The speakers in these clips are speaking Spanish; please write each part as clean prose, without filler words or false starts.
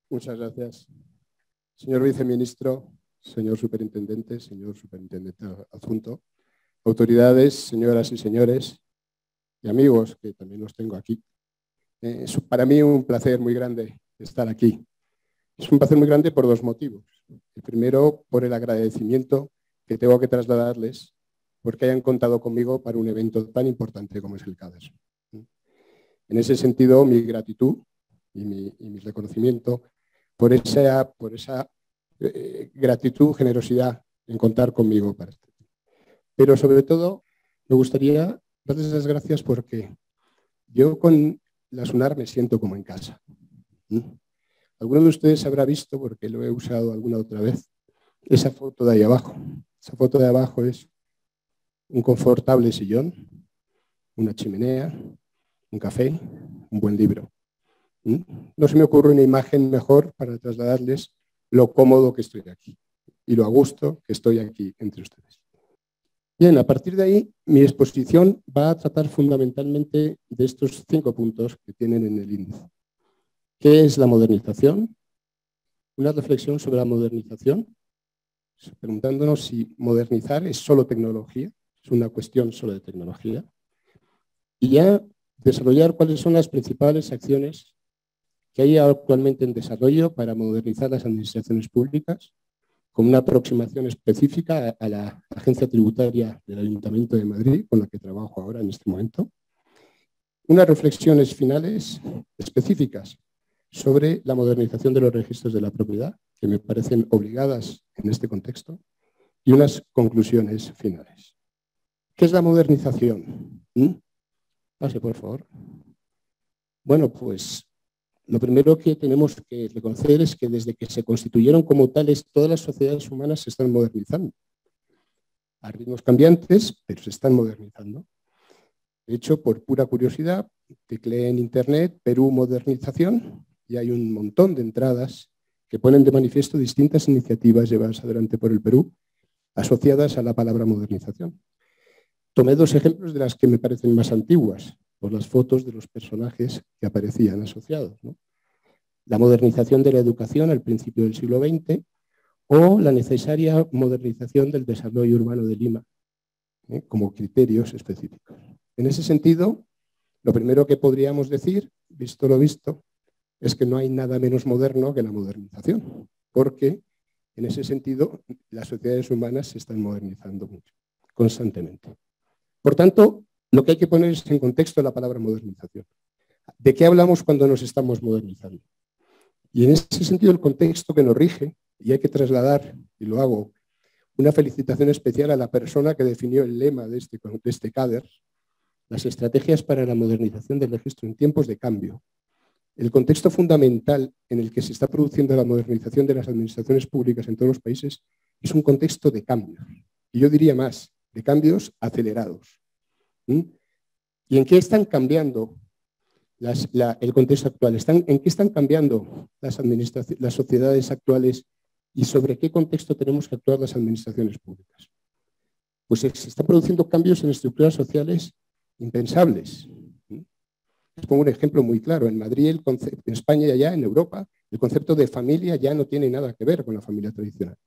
Muchas gracias. Señor viceministro, señor superintendente adjunto, autoridades, señoras y señores y amigos, que también los tengo aquí. Es para mí un placer muy grande estar aquí. Es un placer muy grande por dos motivos. El primero, por el agradecimiento que tengo que trasladarles porque hayan contado conmigo para un evento tan importante como es el CADES. En ese sentido, mi gratitud y mi reconocimiento por esa gratitud, generosidad en contar conmigo para esto. Pero sobre todo, me gustaría darles las gracias porque yo con la SUNAR me siento como en casa. Alguno de ustedes habrá visto, porque lo he usado alguna otra vez, esa foto de ahí abajo. Esa foto de abajo es un confortable sillón, una chimenea, un café, un buen libro. No se me ocurre una imagen mejor para trasladarles lo cómodo que estoy aquí y lo a gusto que estoy aquí entre ustedes. Bien, a partir de ahí, mi exposición va a tratar fundamentalmente de estos 5 puntos que tienen en el índice. ¿Qué es la modernización? Una reflexión sobre la modernización, preguntándonos si modernizar es solo tecnología, es una cuestión solo de tecnología, y ya desarrollar cuáles son las principales acciones que hay actualmente en desarrollo para modernizar las administraciones públicas, con una aproximación específica a la agencia tributaria del Ayuntamiento de Madrid, con la que trabajo ahora en este momento. Unas reflexiones finales específicas sobre la modernización de los registros de la propiedad, que me parecen obligadas en este contexto, y unas conclusiones finales. ¿Qué es la modernización? Pase, por favor. Bueno, pues lo primero que tenemos que reconocer es que desde que se constituyeron como tales, todas las sociedades humanas se están modernizando. A ritmos cambiantes, pero se están modernizando. De hecho, por pura curiosidad, tecleé en Internet Perú modernización y hay un montón de entradas que ponen de manifiesto distintas iniciativas llevadas adelante por el Perú asociadas a la palabra modernización. Tomé 2 ejemplos de las que me parecen más antiguas, por las fotos de los personajes que aparecían asociados, ¿no? La modernización de la educación al principio del siglo XX o la necesaria modernización del desarrollo urbano de Lima, como criterios específicos. En ese sentido, lo primero que podríamos decir, visto lo visto, es que no hay nada menos moderno que la modernización, porque en ese sentido las sociedades humanas se están modernizando mucho, constantemente. Por tanto, lo que hay que poner es en contexto la palabra modernización. ¿De qué hablamos cuando nos estamos modernizando? Y en ese sentido el contexto que nos rige, y hay que trasladar, y lo hago, una felicitación especial a la persona que definió el lema de este CADER, las estrategias para la modernización del registro en tiempos de cambio. El contexto fundamental en el que se está produciendo la modernización de las administraciones públicas en todos los países es un contexto de cambios. Y yo diría más, de cambios acelerados. ¿Y en qué están cambiando el contexto actual? ¿En qué están cambiando las sociedades actuales y sobre qué contexto tenemos que actuar las administraciones públicas? Pues se están produciendo cambios en estructuras sociales impensables. Les pongo un ejemplo muy claro. En Madrid, en España y allá, en Europa, el concepto de familia ya no tiene nada que ver con la familia tradicional.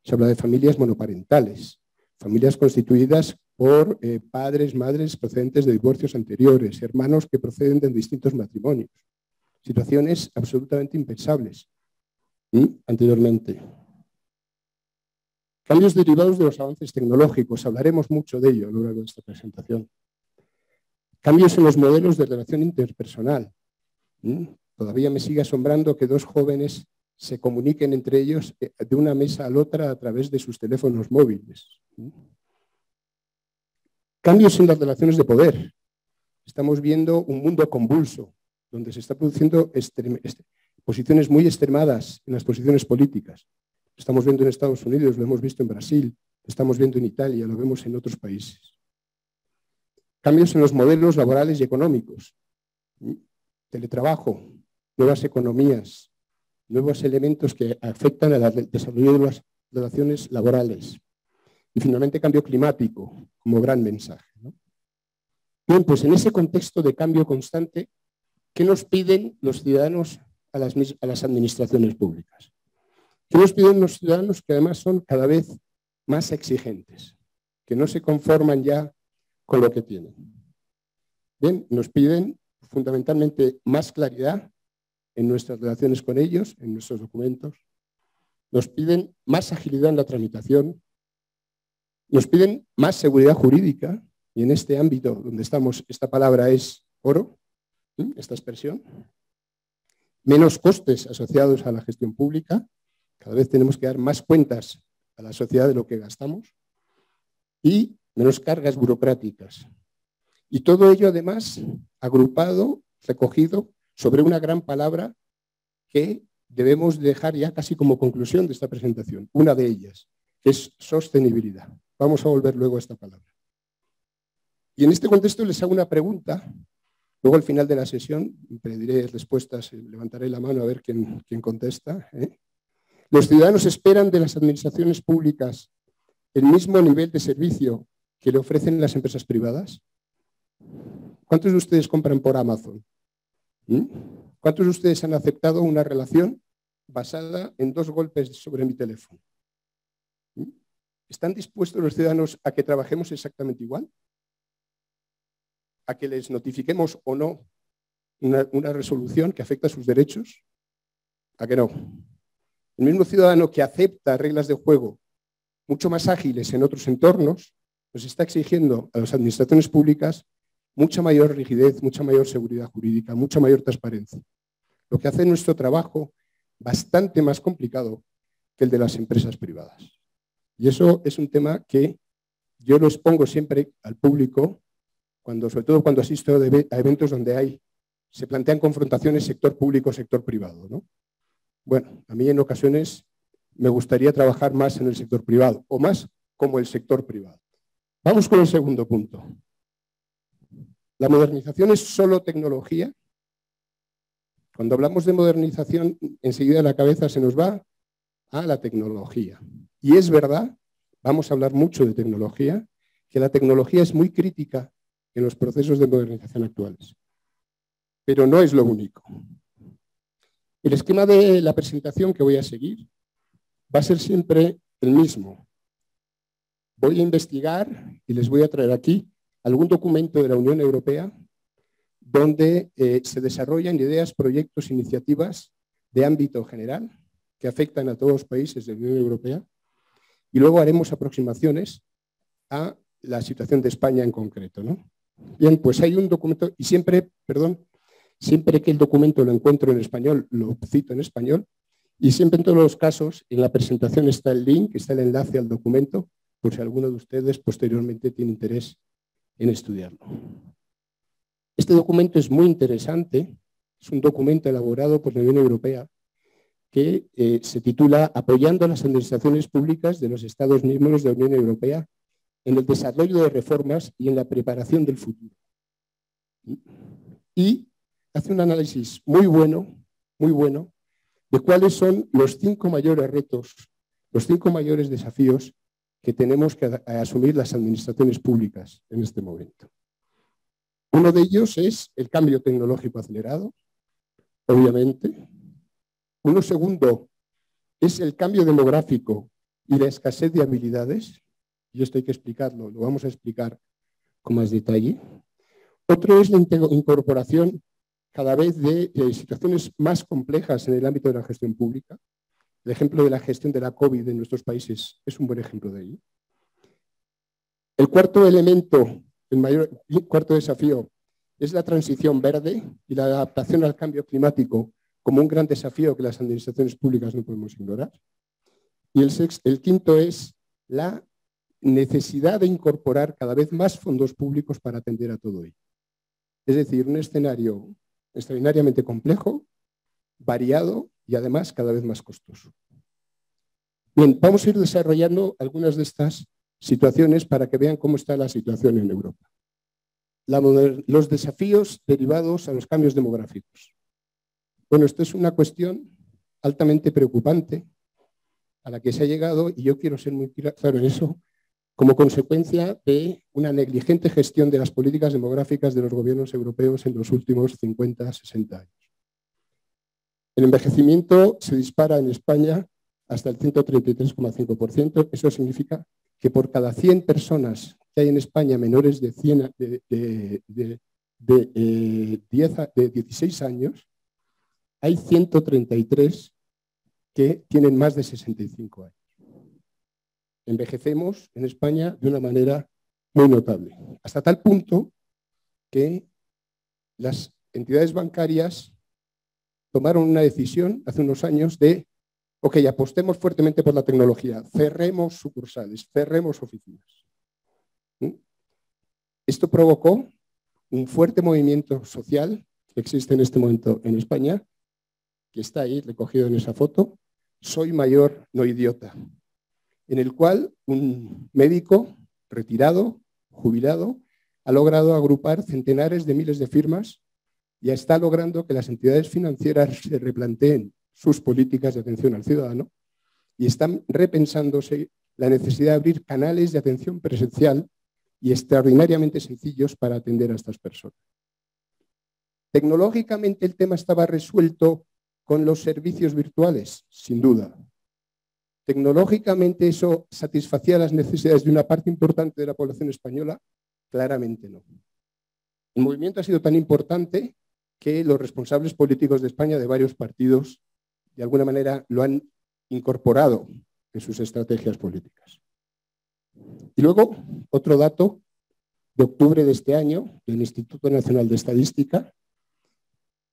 Se habla de familias monoparentales, familias constituidas por padres, madres procedentes de divorcios anteriores, hermanos que proceden de distintos matrimonios. Situaciones absolutamente impensables anteriormente. Cambios derivados de los avances tecnológicos, hablaremos mucho de ello a lo largo de esta presentación. Cambios en los modelos de relación interpersonal. Todavía me sigue asombrando que 2 jóvenes se comuniquen entre ellos de una mesa a la otra a través de sus teléfonos móviles. Cambios en las relaciones de poder. Estamos viendo un mundo convulso, donde se están produciendo posiciones muy extremadas en las posiciones políticas. Lo estamos viendo en Estados Unidos, lo hemos visto en Brasil, lo estamos viendo en Italia, lo vemos en otros países. Cambios en los modelos laborales y económicos. Teletrabajo, nuevas economías, nuevos elementos que afectan al desarrollo de las relaciones laborales. Y finalmente, cambio climático como gran mensaje, ¿no? Bien, pues en ese contexto de cambio constante, ¿qué nos piden los ciudadanos a las administraciones públicas. ¿Qué nos piden los ciudadanos? Que además son cada vez más exigentes, que no se conforman ya con lo que tienen. Bien, nos piden fundamentalmente más claridad en nuestras relaciones con ellos, en nuestros documentos. Nos piden más agilidad en la tramitación. Nos piden más seguridad jurídica, y en este ámbito donde estamos, esta palabra es oro, esta expresión. Menos costes asociados a la gestión pública. Cada vez tenemos que dar más cuentas a la sociedad de lo que gastamos. Y menos cargas burocráticas. Y todo ello, además, agrupado, recogido sobre una gran palabra que debemos dejar ya casi como conclusión de esta presentación. Una de ellas, que es sostenibilidad. Vamos a volver luego a esta palabra. Y en este contexto les hago una pregunta. Luego al final de la sesión pediré respuestas, levantaré la mano a ver quién contesta. ¿Los ciudadanos esperan de las administraciones públicas el mismo nivel de servicio que le ofrecen las empresas privadas? ¿Cuántos de ustedes compran por Amazon? ¿Cuántos de ustedes han aceptado una relación basada en 2 golpes sobre mi teléfono? ¿Están dispuestos los ciudadanos a que trabajemos exactamente igual? ¿A que les notifiquemos o no una resolución que afecta a sus derechos? ¿A que no? El mismo ciudadano que acepta reglas de juego mucho más ágiles en otros entornos, nos está exigiendo a las administraciones públicas mucha mayor rigidez, mucha mayor seguridad jurídica, mucha mayor transparencia. Lo que hace nuestro trabajo bastante más complicado que el de las empresas privadas. Y eso es un tema que yo lo expongo siempre al público, sobre todo cuando asisto a eventos donde se plantean confrontaciones sector público-sector privado, ¿no? Bueno, a mí en ocasiones me gustaría trabajar más en el sector privado, o más como el sector privado. Vamos con el segundo punto. ¿La modernización es solo tecnología? Cuando hablamos de modernización, enseguida la cabeza se nos va a la tecnología. Y es verdad, vamos a hablar mucho de tecnología, que la tecnología es muy crítica en los procesos de modernización actuales. Pero no es lo único. El esquema de la presentación que voy a seguir va a ser siempre el mismo. Voy a investigar y les voy a traer aquí algún documento de la Unión Europea donde se desarrollan ideas, proyectos, iniciativas de ámbito general que afectan a todos los países de la Unión Europea y luego haremos aproximaciones a la situación de España en concreto, ¿no? Bien, pues hay un documento y siempre que el documento lo encuentro en español, lo cito en español. Y siempre en todos los casos, en la presentación está el link, está el enlace al documento, por si alguno de ustedes posteriormente tiene interés en estudiarlo. Este documento es muy interesante, es un documento elaborado por la Unión Europea que se titula Apoyando a las administraciones públicas de los Estados miembros de la Unión Europea en el desarrollo de reformas y en la preparación del futuro. Y hace un análisis muy bueno, de cuáles son los 5 mayores retos, los 5 mayores desafíos que tenemos que asumir las administraciones públicas en este momento. Uno de ellos es el cambio tecnológico acelerado, obviamente. Uno segundo es el cambio demográfico y la escasez de habilidades. Y esto hay que explicarlo, lo vamos a explicar con más detalle. Otro es la incorporación cada vez de situaciones más complejas en el ámbito de la gestión pública. El ejemplo de la gestión de la COVID en nuestros países es un buen ejemplo de ello. El cuarto elemento, el cuarto desafío, es la transición verde y la adaptación al cambio climático como un gran desafío que las administraciones públicas no podemos ignorar. Y el quinto es la necesidad de incorporar cada vez más fondos públicos para atender a todo ello. Es decir, un escenario extraordinariamente complejo, variado y además cada vez más costoso. Bien, vamos a ir desarrollando algunas de estas situaciones para que vean cómo está la situación en Europa. Los desafíos derivados a los cambios demográficos. Bueno, esto es una cuestión altamente preocupante a la que se ha llegado, y yo quiero ser muy claro en eso, como consecuencia de una negligente gestión de las políticas demográficas de los gobiernos europeos en los últimos 50, 60 años. El envejecimiento se dispara en España hasta el 133,5%. Eso significa que por cada 100 personas que hay en España menores de 16 años, hay 133 que tienen más de 65 años. Envejecemos en España de una manera muy notable, hasta tal punto que las entidades bancarias tomaron una decisión hace unos años de, ok, apostemos fuertemente por la tecnología, cerremos sucursales, cerremos oficinas. Esto provocó un fuerte movimiento social que existe en este momento en España, que está ahí recogido en esa foto, Soy mayor, no idiota, en el cual un médico retirado, jubilado, ha logrado agrupar centenares de miles de firmas y está logrando que las entidades financieras se replanteen sus políticas de atención al ciudadano y están repensándose la necesidad de abrir canales de atención presencial y extraordinariamente sencillos para atender a estas personas. Tecnológicamente el tema estaba resuelto con los servicios virtuales, sin duda. Tecnológicamente eso satisfacía las necesidades de una parte importante de la población española, claramente no. El movimiento ha sido tan importante que los responsables políticos de España de varios partidos de alguna manera lo han incorporado en sus estrategias políticas. Y luego, otro dato de octubre de este año del Instituto Nacional de Estadística.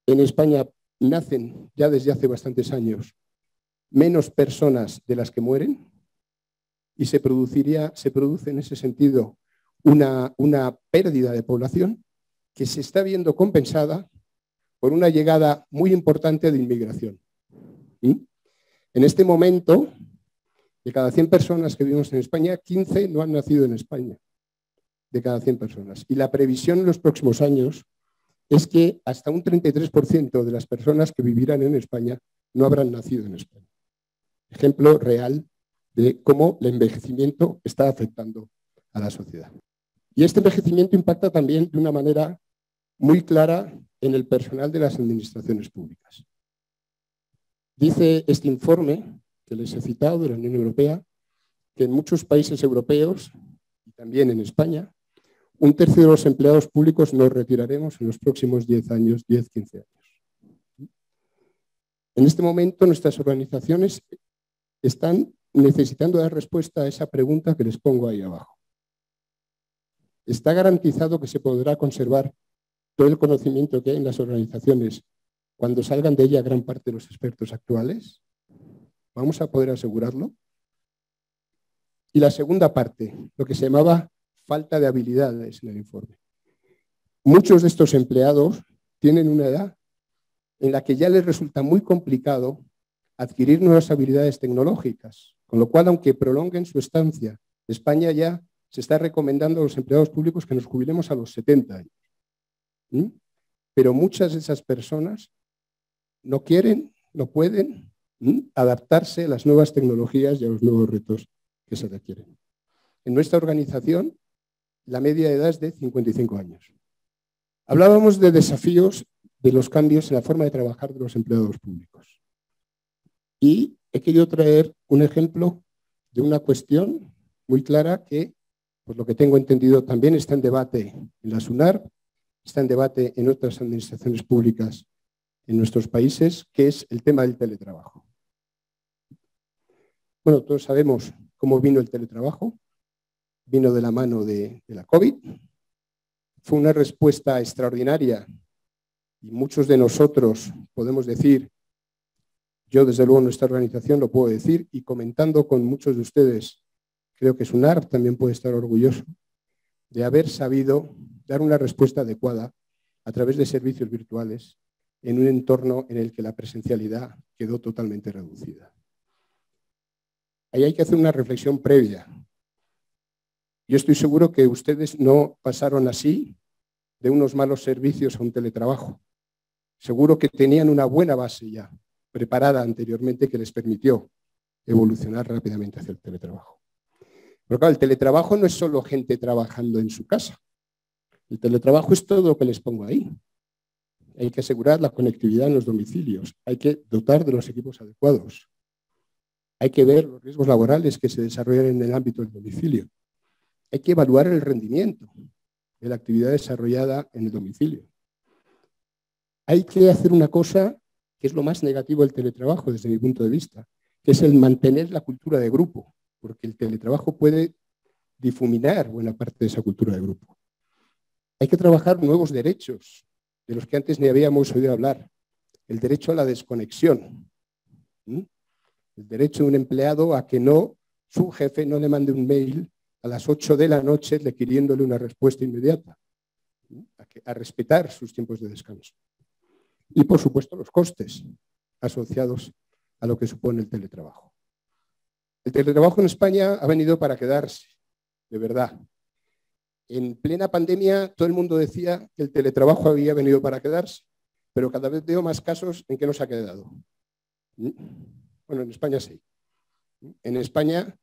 En España nacen ya desde hace bastantes años menos personas de las que mueren y se produce en ese sentido una pérdida de población que se está viendo compensada por una llegada muy importante de inmigración. En este momento, de cada 100 personas que vivimos en España, 15 no han nacido en España, de cada 100 personas. Y la previsión en los próximos años es que hasta un 33% de las personas que vivirán en España no habrán nacido en España. Ejemplo real de cómo el envejecimiento está afectando a la sociedad. Y este envejecimiento impacta también de una manera muy clara en el personal de las administraciones públicas. Dice este informe que les he citado de la Unión Europea que en muchos países europeos y también en España, un tercio de los empleados públicos nos retiraremos en los próximos 10 años, 10, 15 años. En este momento nuestras organizaciones están necesitando dar respuesta a esa pregunta que les pongo ahí abajo. ¿Está garantizado que se podrá conservar todo el conocimiento que hay en las organizaciones cuando salgan de ella gran parte de los expertos actuales? ¿Vamos a poder asegurarlo? Y la segunda parte, lo que se llamaba falta de habilidades en el informe. Muchos de estos empleados tienen una edad en la que ya les resulta muy complicado adquirir nuevas habilidades tecnológicas, con lo cual, aunque prolonguen su estancia, España ya se está recomendando a los empleados públicos que nos jubilemos a los 70 años. Pero muchas de esas personas no quieren, no pueden adaptarse a las nuevas tecnologías y a los nuevos retos que se requieren. En nuestra organización, la media de edad es de 55 años. Hablábamos de desafíos de los cambios en la forma de trabajar de los empleados públicos. Y he querido traer un ejemplo de una cuestión muy clara que, por lo que tengo entendido, también está en debate en la SUNARP, está en debate en otras administraciones públicas en nuestros países, que es el tema del teletrabajo. Bueno, todos sabemos cómo vino el teletrabajo. Vino de la mano de la COVID. Fue una respuesta extraordinaria y muchos de nosotros podemos decir, yo desde luego en nuestra organización lo puedo decir y comentando con muchos de ustedes, creo que SUNARP también puede estar orgulloso de haber sabido dar una respuesta adecuada a través de servicios virtuales en un entorno en el que la presencialidad quedó totalmente reducida. Ahí hay que hacer una reflexión previa. Yo estoy seguro que ustedes no pasaron así de unos malos servicios a un teletrabajo. Seguro que tenían una buena base ya preparada anteriormente que les permitió evolucionar rápidamente hacia el teletrabajo. Pero claro, el teletrabajo no es solo gente trabajando en su casa. El teletrabajo es todo lo que les pongo ahí. Hay que asegurar la conectividad en los domicilios. Hay que dotar de los equipos adecuados. Hay que ver los riesgos laborales que se desarrollan en el ámbito del domicilio. Hay que evaluar el rendimiento de la actividad desarrollada en el domicilio. Hay que hacer una cosa que es lo más negativo del teletrabajo desde mi punto de vista, que es el mantener la cultura de grupo, porque el teletrabajo puede difuminar buena parte de esa cultura de grupo. Hay que trabajar nuevos derechos, de los que antes ni habíamos oído hablar. El derecho a la desconexión. El derecho de un empleado a que su jefe no le mande un mail a las 8 de la noche requiriéndole una respuesta inmediata. A respetar sus tiempos de descanso. Y, por supuesto, los costes asociados a lo que supone el teletrabajo. El teletrabajo en España ha venido para quedarse, de verdad. En plena pandemia todo el mundo decía que el teletrabajo había venido para quedarse, pero cada vez veo más casos en que no se ha quedado. Bueno, en España sí. En España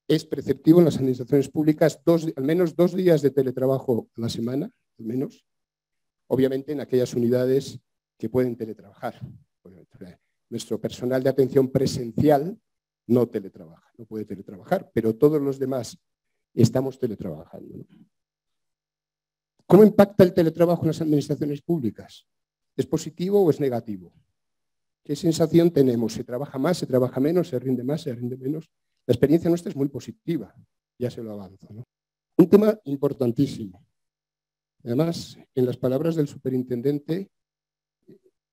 es preceptivo en las administraciones públicas al menos 2 días de teletrabajo a la semana, al menos, obviamente en aquellas unidades que pueden teletrabajar. Nuestro personal de atención presencial no teletrabaja, no puede teletrabajar, pero todos los demás estamos teletrabajando, ¿no? ¿Cómo impacta el teletrabajo en las administraciones públicas? ¿Es positivo o es negativo? ¿Qué sensación tenemos? ¿Se trabaja más, se trabaja menos, se rinde más, se rinde menos? La experiencia nuestra es muy positiva, ya se lo avanzo, ¿no? Un tema importantísimo. Además, en las palabras del superintendente,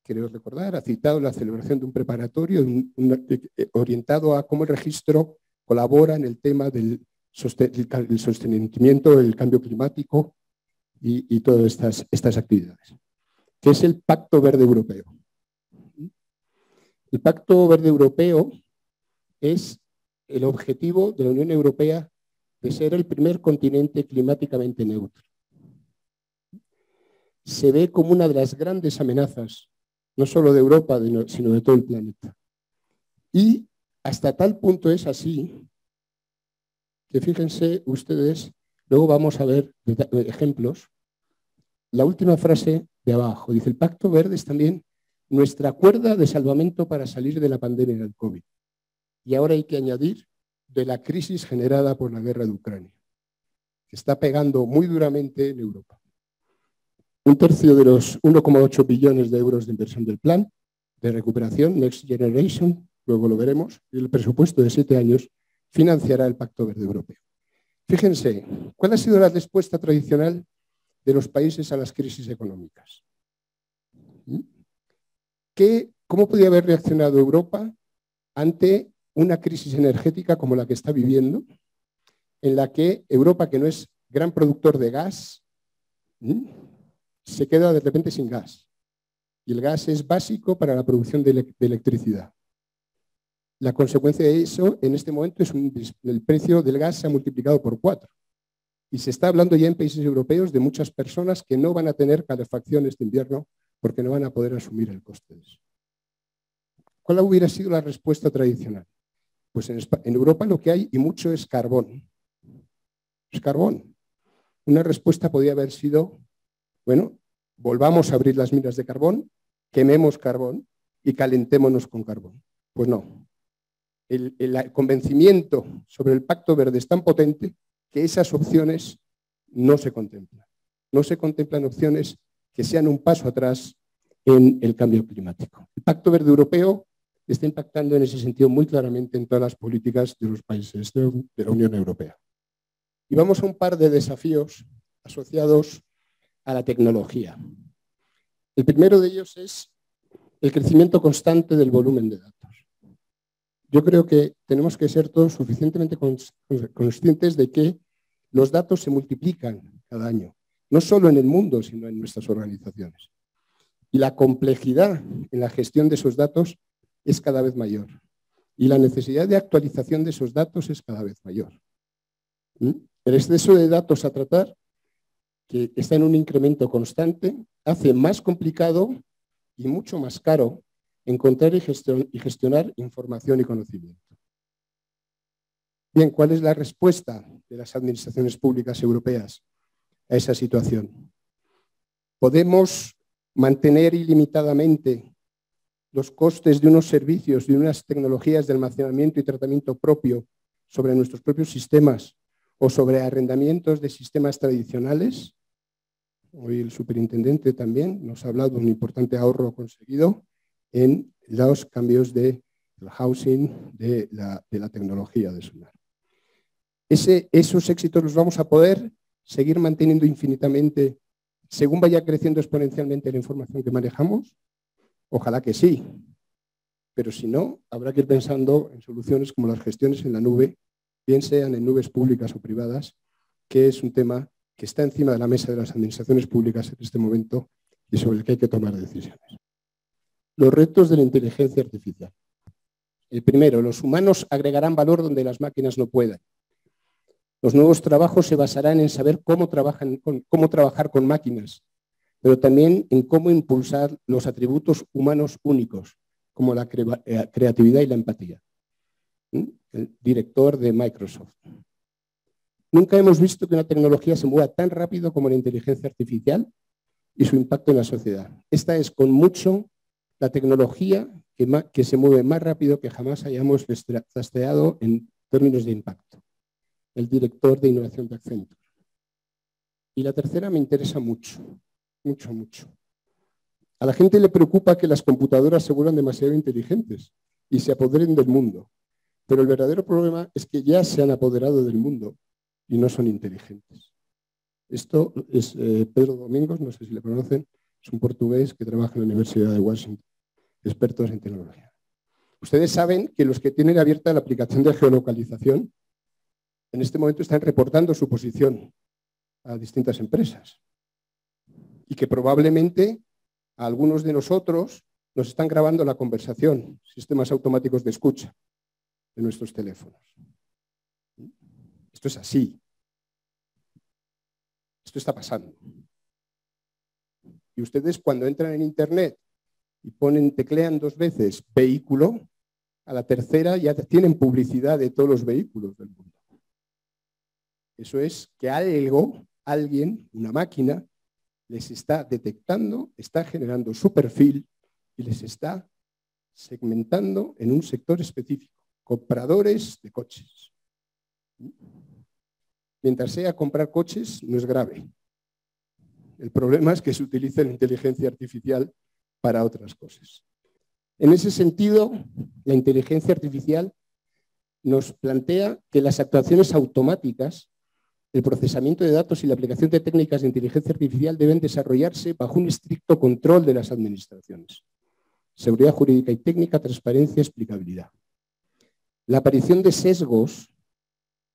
creo recordar, ha citado la celebración de un preparatorio orientado a cómo el registro colabora en el tema del sostenimiento del cambio climático y todas estas actividades, que es el Pacto Verde Europeo. El Pacto Verde Europeo es el objetivo de la Unión Europea de ser el primer continente climáticamente neutro. Se ve como una de las grandes amenazas, no solo de Europa, sino de todo el planeta. Y hasta tal punto es así que fíjense ustedes, luego vamos a ver ejemplos. La última frase de abajo dice: el Pacto Verde es también nuestra cuerda de salvamento para salir de la pandemia del COVID. Y ahora hay que añadir de la crisis generada por la guerra de Ucrania, que está pegando muy duramente en Europa. 1/3 de los 1,8 billones de euros de inversión del plan de recuperación Next Generation, luego lo veremos, y el presupuesto de 7 años financiará el Pacto Verde Europeo. Fíjense, ¿cuál ha sido la respuesta tradicional de los países a las crisis económicas? ¿Cómo podría haber reaccionado Europa ante una crisis energética como la que está viviendo, en la que Europa, que no es gran productor de gas, se queda de repente sin gas? Y el gas es básico para la producción de electricidad. La consecuencia de eso en este momento es el precio del gas se ha multiplicado por 4. Y se está hablando ya en países europeos de muchas personas que no van a tener calefacción este invierno porque no van a poder asumir el coste de eso. ¿Cuál hubiera sido la respuesta tradicional? Pues en Europa lo que hay y mucho es carbón. Es carbón. Una respuesta podría haber sido, bueno, volvamos a abrir las minas de carbón, quememos carbón y calentémonos con carbón. Pues no. El convencimiento sobre el Pacto Verde es tan potente que esas opciones no se contemplan. No se contemplan opciones que sean un paso atrás en el cambio climático. El Pacto Verde Europeo está impactando en ese sentido muy claramente en todas las políticas de los países de la Unión Europea. Y vamos a un par de desafíos asociados a la tecnología. El primero de ellos es el crecimiento constante del volumen de datos. Yo creo que tenemos que ser todos suficientemente conscientes de que los datos se multiplican cada año, no solo en el mundo, sino en nuestras organizaciones. Y la complejidad en la gestión de esos datos es cada vez mayor. Y la necesidad de actualización de esos datos es cada vez mayor. El exceso de datos a tratar, que está en un incremento constante, hace más complicado y mucho más caro encontrar y gestionar información y conocimiento. Bien, ¿cuál es la respuesta de las administraciones públicas europeas a esa situación? Podemos mantener ilimitadamente los costes de unos servicios, de unas tecnologías de almacenamiento y tratamiento propio sobre nuestros propios sistemas o sobre arrendamientos de sistemas tradicionales. Hoy el superintendente también nos ha hablado de un importante ahorro conseguido en los cambios del housing de la tecnología de sonar. Esos éxitos los vamos a poder seguir manteniendo infinitamente según vaya creciendo exponencialmente la información que manejamos. Ojalá que sí, pero si no, habrá que ir pensando en soluciones como las gestiones en la nube, bien sean en nubes públicas o privadas, que es un tema que está encima de la mesa de las administraciones públicas en este momento y sobre el que hay que tomar decisiones. Los retos de la inteligencia artificial. El primero, los humanos agregarán valor donde las máquinas no puedan. Los nuevos trabajos se basarán en saber cómo trabajar con máquinas, pero también en cómo impulsar los atributos humanos únicos, como la creatividad y la empatía. El director de Microsoft. Nunca hemos visto que una tecnología se mueva tan rápido como la inteligencia artificial y su impacto en la sociedad. Esta es con mucho la tecnología que se mueve más rápido que jamás hayamos rastreado en términos de impacto. El director de innovación de Accenture. Y la tercera me interesa mucho. A la gente le preocupa que las computadoras se vuelvan demasiado inteligentes y se apoderen del mundo. Pero el verdadero problema es que ya se han apoderado del mundo y no son inteligentes. Esto es Pedro Domingos, no sé si le conocen, es un portugués que trabaja en la Universidad de Washington, expertos en tecnología. Ustedes saben que los que tienen abierta la aplicación de geolocalización en este momento están reportando su posición a distintas empresas y que probablemente a algunos de nosotros nos están grabando la conversación, sistemas automáticos de escucha de nuestros teléfonos. Esto es así. Esto está pasando. Y ustedes cuando entran en Internet y teclean 2 veces vehículo, a la tercera ya tienen publicidad de todos los vehículos del mundo. Eso es que alguien, una máquina, les está detectando, está generando su perfil y les está segmentando en un sector específico, compradores de coches. Mientras sea comprar coches, no es grave. El problema es que se utilice la inteligencia artificial para otras cosas. En ese sentido, la inteligencia artificial nos plantea que las actuaciones automáticas, el procesamiento de datos y la aplicación de técnicas de inteligencia artificial deben desarrollarse bajo un estricto control de las administraciones. Seguridad jurídica y técnica, transparencia, explicabilidad. La aparición de sesgos,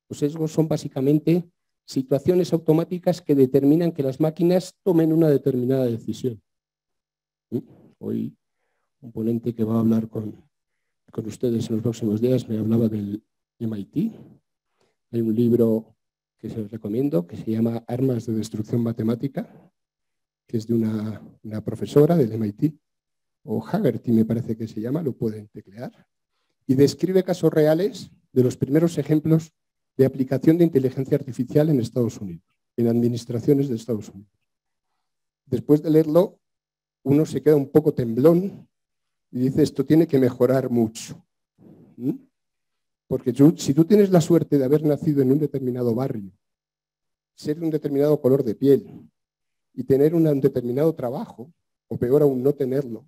los sesgos son básicamente situaciones automáticas que determinan que las máquinas tomen una determinada decisión. Hoy un ponente que va a hablar con ustedes en los próximos días me hablaba del MIT. Hay un libro que se los recomiendo que se llama Armas de Destrucción Matemática, que es de una profesora del MIT, o Haggerty me parece que se llama, lo pueden teclear, y describe casos reales de los primeros ejemplos de aplicación de inteligencia artificial en Estados Unidos, en administraciones de Estados Unidos. Después de leerlo, uno se queda un poco temblón y dice, esto tiene que mejorar mucho. Porque si tú tienes la suerte de haber nacido en un determinado barrio, ser de un determinado color de piel y tener un determinado trabajo, o peor aún no tenerlo,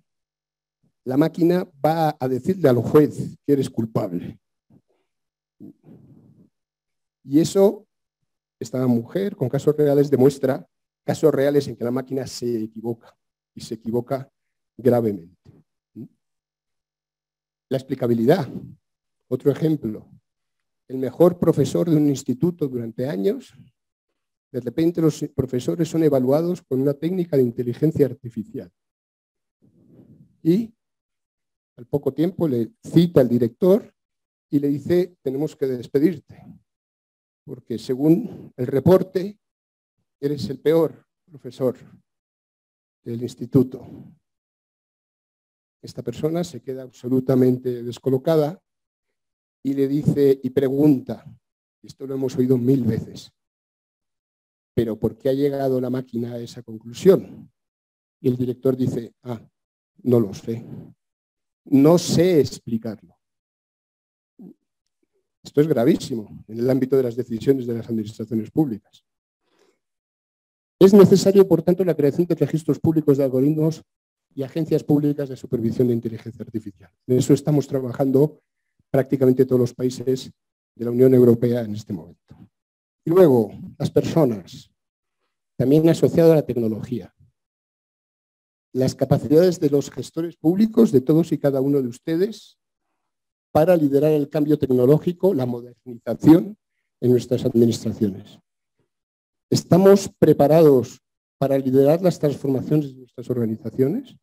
la máquina va a decirle al juez que eres culpable. Y eso, esta mujer con casos reales demuestra casos reales en que la máquina se equivoca y se equivoca gravemente. La explicabilidad. Otro ejemplo. El mejor profesor de un instituto durante años, de repente los profesores son evaluados con una técnica de inteligencia artificial. Y al poco tiempo le cita al director y le dice, tenemos que despedirte, porque según el reporte, eres el peor profesor del instituto. Esta persona se queda absolutamente descolocada y le dice y pregunta, esto lo hemos oído 1000 veces, pero ¿por qué ha llegado la máquina a esa conclusión? y el director dice, no lo sé, no sé explicarlo. Esto es gravísimo en el ámbito de las decisiones de las administraciones públicas. Es necesario, por tanto, la creación de registros públicos de algoritmos y agencias públicas de supervisión de inteligencia artificial. En eso estamos trabajando prácticamente todos los países de la Unión Europea en este momento. Y luego, las personas, también asociado a la tecnología. Las capacidades de los gestores públicos, de todos y cada uno de ustedes, para liderar el cambio tecnológico, la modernización en nuestras administraciones. ¿Estamos preparados para liderar las transformaciones de nuestras organizaciones?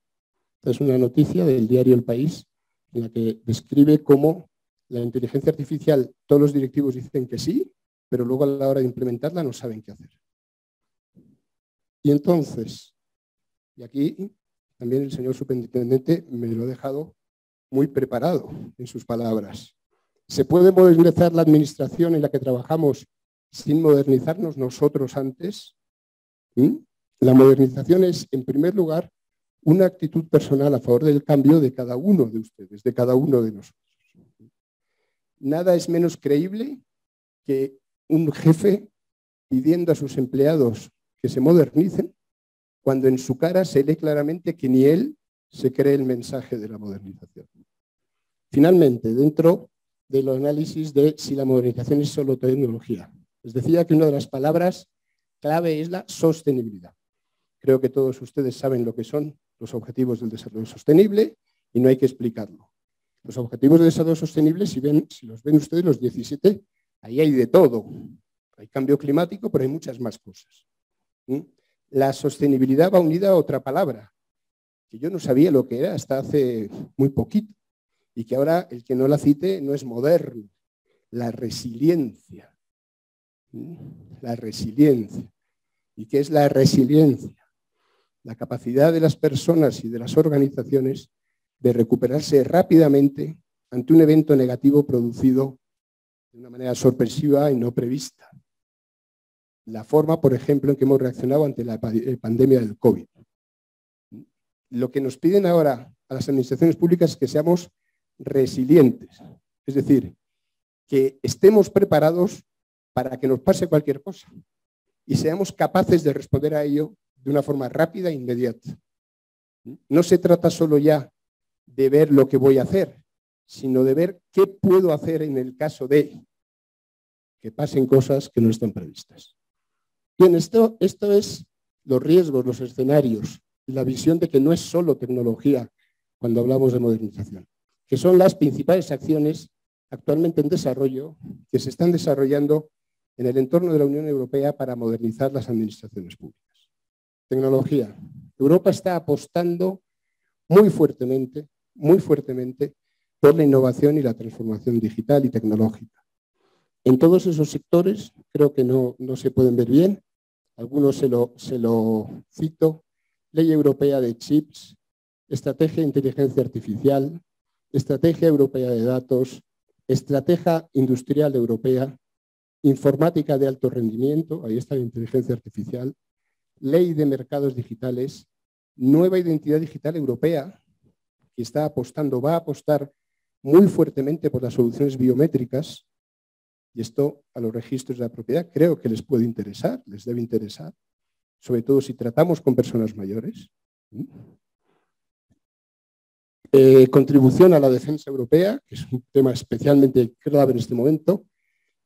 Esta es una noticia del diario El País en la que describe cómo la inteligencia artificial, todos los directivos dicen que sí, pero luego a la hora de implementarla no saben qué hacer. Y entonces, y aquí también el señor superintendente me lo ha dejado muy preparado en sus palabras. ¿Se puede modernizar la administración en la que trabajamos sin modernizarnos nosotros antes? La modernización es, en primer lugar, una actitud personal a favor del cambio de cada uno de ustedes, de cada uno de nosotros. Nada es menos creíble que un jefe pidiendo a sus empleados que se modernicen cuando en su cara se lee claramente que ni él se cree el mensaje de la modernización. Finalmente, dentro del análisis de si la modernización es solo tecnología, les decía que una de las palabras clave es la sostenibilidad. Creo que todos ustedes saben lo que son los objetivos del desarrollo sostenible y no hay que explicarlo. Los objetivos de desarrollo sostenible, si los ven ustedes, los 17, ahí hay de todo. Hay cambio climático, pero hay muchas más cosas. La sostenibilidad va unida a otra palabra, que yo no sabía lo que era hasta hace muy poquito, y que ahora el que no la cite no es moderno. La resiliencia. La resiliencia. ¿Y qué es la resiliencia? La capacidad de las personas y de las organizaciones de recuperarse rápidamente ante un evento negativo producido de una manera sorpresiva y no prevista. La forma, por ejemplo, en que hemos reaccionado ante la pandemia del COVID. Lo que nos piden ahora a las administraciones públicas es que seamos resilientes, es decir, que estemos preparados para que nos pase cualquier cosa y seamos capaces de responder a ello de una forma rápida e inmediata. No se trata solo ya de ver lo que voy a hacer, sino de ver qué puedo hacer en el caso de que pasen cosas que no están previstas. Bien, esto es los riesgos, los escenarios y la visión de que no es solo tecnología cuando hablamos de modernización, que son las principales acciones actualmente en desarrollo que se están desarrollando en el entorno de la Unión Europea para modernizar las administraciones públicas. Tecnología. Europa está apostando muy fuertemente por la innovación y la transformación digital y tecnológica. En todos esos sectores creo que no se pueden ver bien. Algunos se lo cito. Ley Europea de Chips, Estrategia de Inteligencia Artificial, Estrategia Europea de Datos, Estrategia Industrial Europea, Informática de Alto Rendimiento, ahí está la inteligencia artificial, Ley de Mercados Digitales, Nueva Identidad Digital Europea, que va a apostar muy fuertemente por las soluciones biométricas, y esto a los registros de la propiedad creo que les puede interesar, les debe interesar, sobre todo si tratamos con personas mayores. Contribución a la defensa europea, que es un tema especialmente clave en este momento,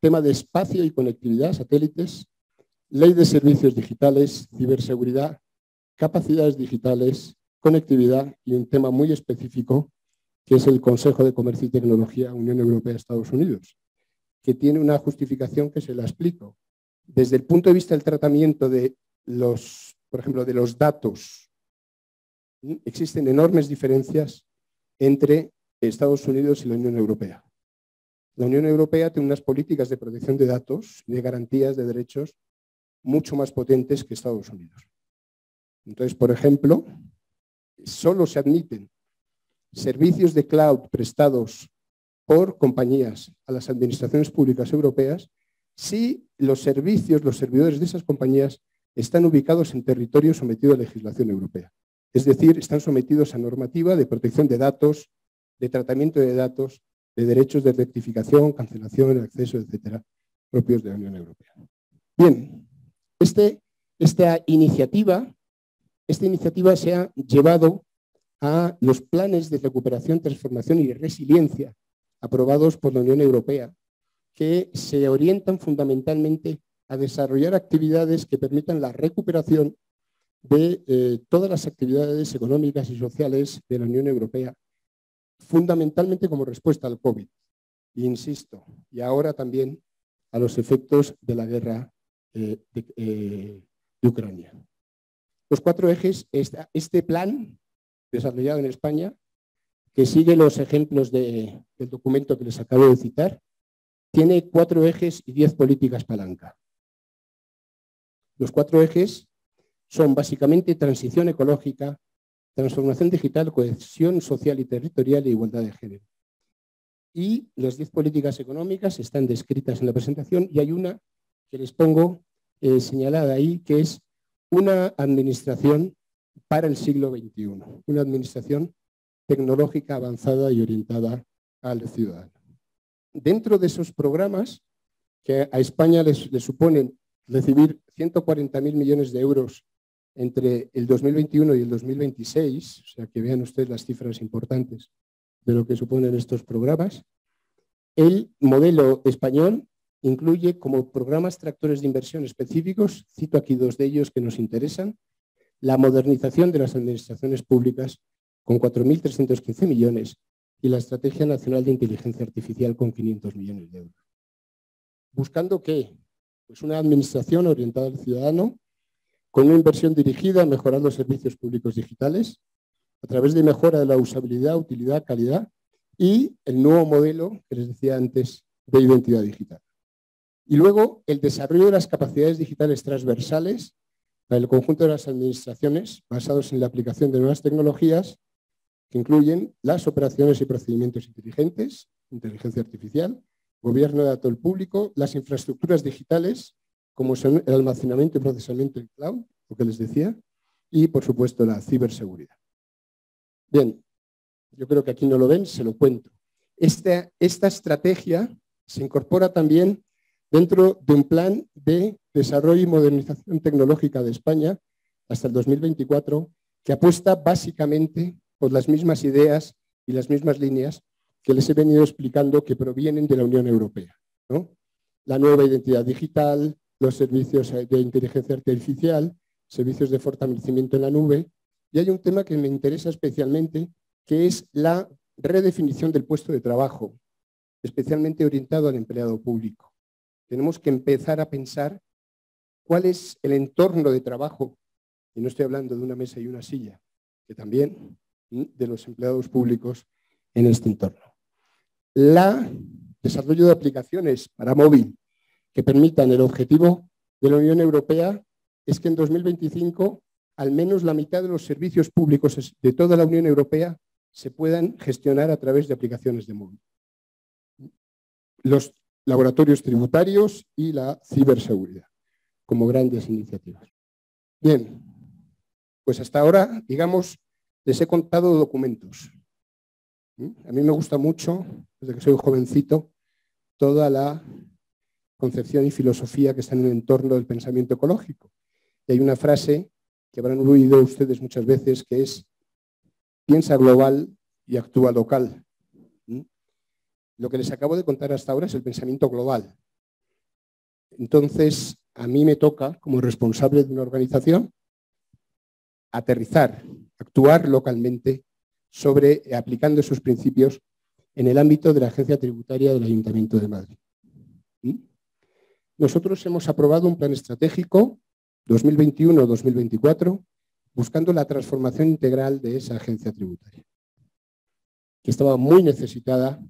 tema de espacio y conectividad, satélites, ley de servicios digitales, ciberseguridad, capacidades digitales, conectividad y un tema muy específico que es el Consejo de Comercio y Tecnología Unión Europea-Estados Unidos, que tiene una justificación que se la explico. Desde el punto de vista del tratamiento de por ejemplo, de los datos, existen enormes diferencias entre Estados Unidos y la Unión Europea. La Unión Europea tiene unas políticas de protección de datos y de garantías de derechos mucho más potentes que Estados Unidos. Entonces, por ejemplo, solo se admiten servicios de cloud prestados por compañías a las administraciones públicas europeas si los servidores de esas compañías están ubicados en territorio sometido a legislación europea. Es decir, están sometidos a normativa de protección de datos, de tratamiento de datos, de derechos de rectificación, cancelación, acceso, etcétera, propios de la Unión Europea. Bien, esta iniciativa se ha llevado a los planes de recuperación, transformación y resiliencia aprobados por la Unión Europea, que se orientan fundamentalmente a desarrollar actividades que permitan la recuperación de todas las actividades económicas y sociales de la Unión Europea, fundamentalmente como respuesta al COVID. Insisto, y ahora también a los efectos de la guerra de Ucrania. Los 4 ejes, este plan desarrollado en España, que sigue los ejemplos del documento que les acabo de citar, tiene 4 ejes y 10 políticas palanca. Los 4 ejes son básicamente transición ecológica, transformación digital, cohesión social y territorial e igualdad de género. Y las 10 políticas económicas están descritas en la presentación y hay una que les pongo señalada ahí, que es una administración para el siglo XXI, una administración tecnológica avanzada y orientada al ciudadano. Dentro de esos programas, que a España le suponen recibir 140.000 millones de euros entre el 2021 y el 2026, o sea que vean ustedes las cifras importantes de lo que suponen estos programas, el modelo español incluye como programas tractores de inversión específicos, cito aquí 2 de ellos que nos interesan, la modernización de las administraciones públicas con 4.315 millones y la Estrategia Nacional de Inteligencia Artificial con 500 millones de euros. ¿Buscando qué? Pues una administración orientada al ciudadano con una inversión dirigida a mejorar los servicios públicos digitales a través de mejora de la usabilidad, utilidad, calidad y el nuevo modelo que les decía antes de identidad digital. Y luego el desarrollo de las capacidades digitales transversales para el conjunto de las administraciones basados en la aplicación de nuevas tecnologías que incluyen las operaciones y procedimientos inteligentes, inteligencia artificial, gobierno de datos público, las infraestructuras digitales, como son el almacenamiento y procesamiento en cloud, lo que les decía, y por supuesto la ciberseguridad. Bien, yo creo que aquí no lo ven, se lo cuento. Esta estrategia se incorpora también dentro de un plan de desarrollo y modernización tecnológica de España hasta el 2024, que apuesta básicamente por las mismas ideas y las mismas líneas que les he venido explicando que provienen de la Unión Europea, ¿no? La nueva identidad digital, los servicios de inteligencia artificial, servicios de fortalecimiento en la nube, y hay un tema que me interesa especialmente, que es la redefinición del puesto de trabajo, especialmente orientado al empleado público. Tenemos que empezar a pensar cuál es el entorno de trabajo, y no estoy hablando de una mesa y una silla, que también de los empleados públicos en este entorno. Desarrollo de aplicaciones para móvil que permitan el objetivo de la Unión Europea es que en 2025 al menos la mitad de los servicios públicos de toda la Unión Europea se puedan gestionar a través de aplicaciones de móvil. Los laboratorios tributarios y la ciberseguridad como grandes iniciativas. Bien, pues hasta ahora, digamos, les he contado documentos. A mí me gusta mucho, desde que soy jovencito, toda la concepción y filosofía que está en el entorno del pensamiento ecológico. Y hay una frase que habrán oído ustedes muchas veces que es: piensa global y actúa local. Lo que les acabo de contar hasta ahora es el pensamiento global. Entonces, a mí me toca, como responsable de una organización, aterrizar, actuar localmente aplicando esos principios en el ámbito de la Agencia Tributaria del Ayuntamiento de Madrid. Nosotros hemos aprobado un plan estratégico 2021-2024 buscando la transformación integral de esa agencia tributaria, que estaba muy necesitada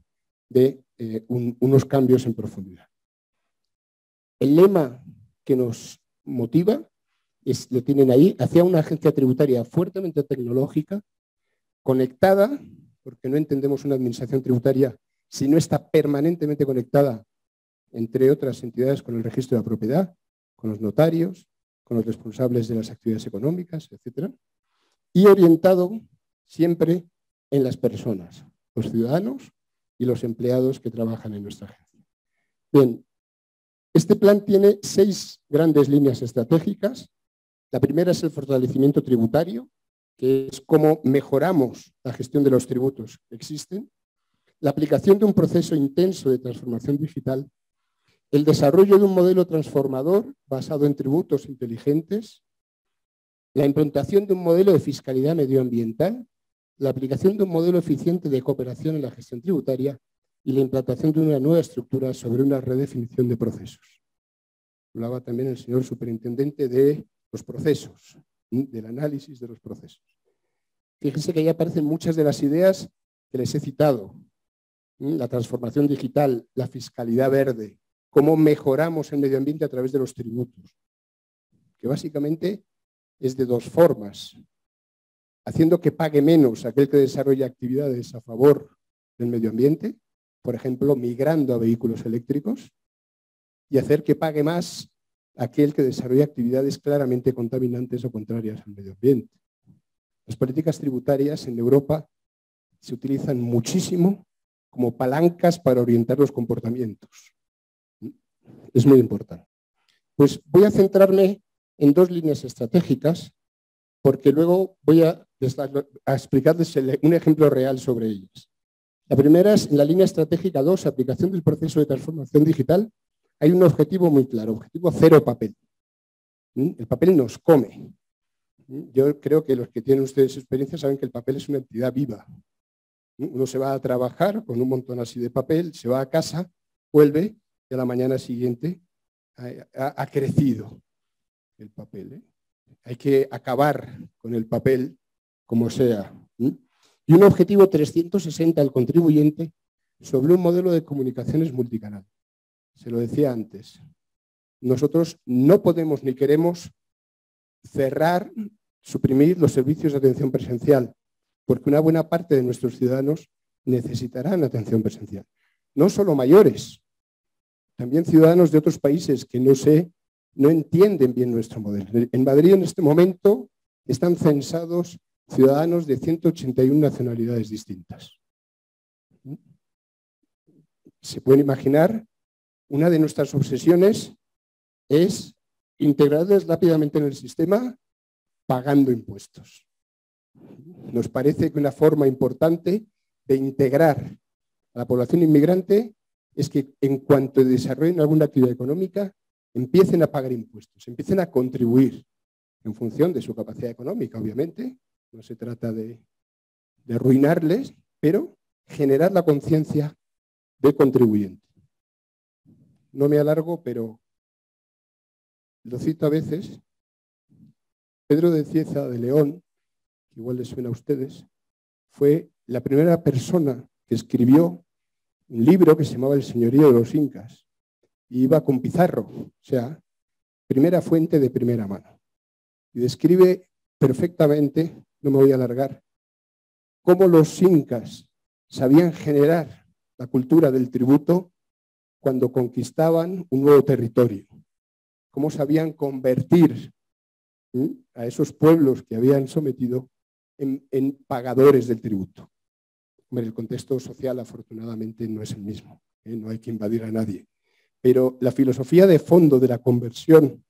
de unos cambios en profundidad. El lema que nos motiva, lo tienen ahí, hacia una agencia tributaria fuertemente tecnológica, conectada, porque no entendemos una administración tributaria si no está permanentemente conectada, entre otras entidades, con el registro de la propiedad, con los notarios, con los responsables de las actividades económicas, etc. y orientado siempre en las personas, los ciudadanos y los empleados que trabajan en nuestra agencia. Bien, este plan tiene 6 grandes líneas estratégicas. La primera es el fortalecimiento tributario, que es cómo mejoramos la gestión de los tributos que existen, la aplicación de un proceso intenso de transformación digital, el desarrollo de un modelo transformador basado en tributos inteligentes, la implantación de un modelo de fiscalidad medioambiental, la aplicación de un modelo eficiente de cooperación en la gestión tributaria y la implantación de una nueva estructura sobre una redefinición de procesos. Hablaba también el señor superintendente de los procesos, del análisis de los procesos. Fíjense que ahí aparecen muchas de las ideas que les he citado. La transformación digital, la fiscalidad verde, cómo mejoramos el medio ambiente a través de los tributos, que básicamente es de 2 formas. Haciendo que pague menos aquel que desarrolla actividades a favor del medio ambiente, por ejemplo, migrando a vehículos eléctricos, y hacer que pague más aquel que desarrolla actividades claramente contaminantes o contrarias al medio ambiente. Las políticas tributarias en Europa se utilizan muchísimo como palancas para orientar los comportamientos. Es muy importante. Pues voy a centrarme en 2 líneas estratégicas, porque luego voy a explicarles un ejemplo real sobre ellas. La primera es en la línea estratégica 2, aplicación del proceso de transformación digital. Hay un objetivo muy claro, objetivo 0 papel. El papel nos come. Yo creo que los que tienen ustedes experiencia saben que el papel es una entidad viva. Uno se va a trabajar con un montón así de papel, se va a casa, vuelve y a la mañana siguiente ha crecido el papel. Hay que acabar con el papel como sea. Y un objetivo 360 al contribuyente sobre un modelo de comunicaciones multicanal. Se lo decía antes. Nosotros no podemos ni queremos cerrar, suprimir los servicios de atención presencial, porque una buena parte de nuestros ciudadanos necesitarán atención presencial. No solo mayores, también ciudadanos de otros países que no entienden bien nuestro modelo. En Madrid en este momento están censados ciudadanos de 181 nacionalidades distintas. Se pueden imaginar, una de nuestras obsesiones es integrarles rápidamente en el sistema pagando impuestos. Nos parece que una forma importante de integrar a la población inmigrante es que en cuanto desarrollen alguna actividad económica, empiecen a pagar impuestos, empiecen a contribuir en función de su capacidad económica, obviamente. No se trata de arruinarles, pero generar la conciencia del contribuyente. No me alargo, pero lo cito a veces. Pedro de Cieza de León, que igual les suena a ustedes, fue la primera persona que escribió un libro que se llamaba El señorío de los incas. Y iba con pizarro, o sea, primera fuente de primera mano. Y describe perfectamente, no me voy a alargar, cómo los incas sabían generar la cultura del tributo cuando conquistaban un nuevo territorio. Cómo sabían convertir a esos pueblos que habían sometido en pagadores del tributo. Hombre, el contexto social afortunadamente no es el mismo, no hay que invadir a nadie. Pero la filosofía de fondo de la conversión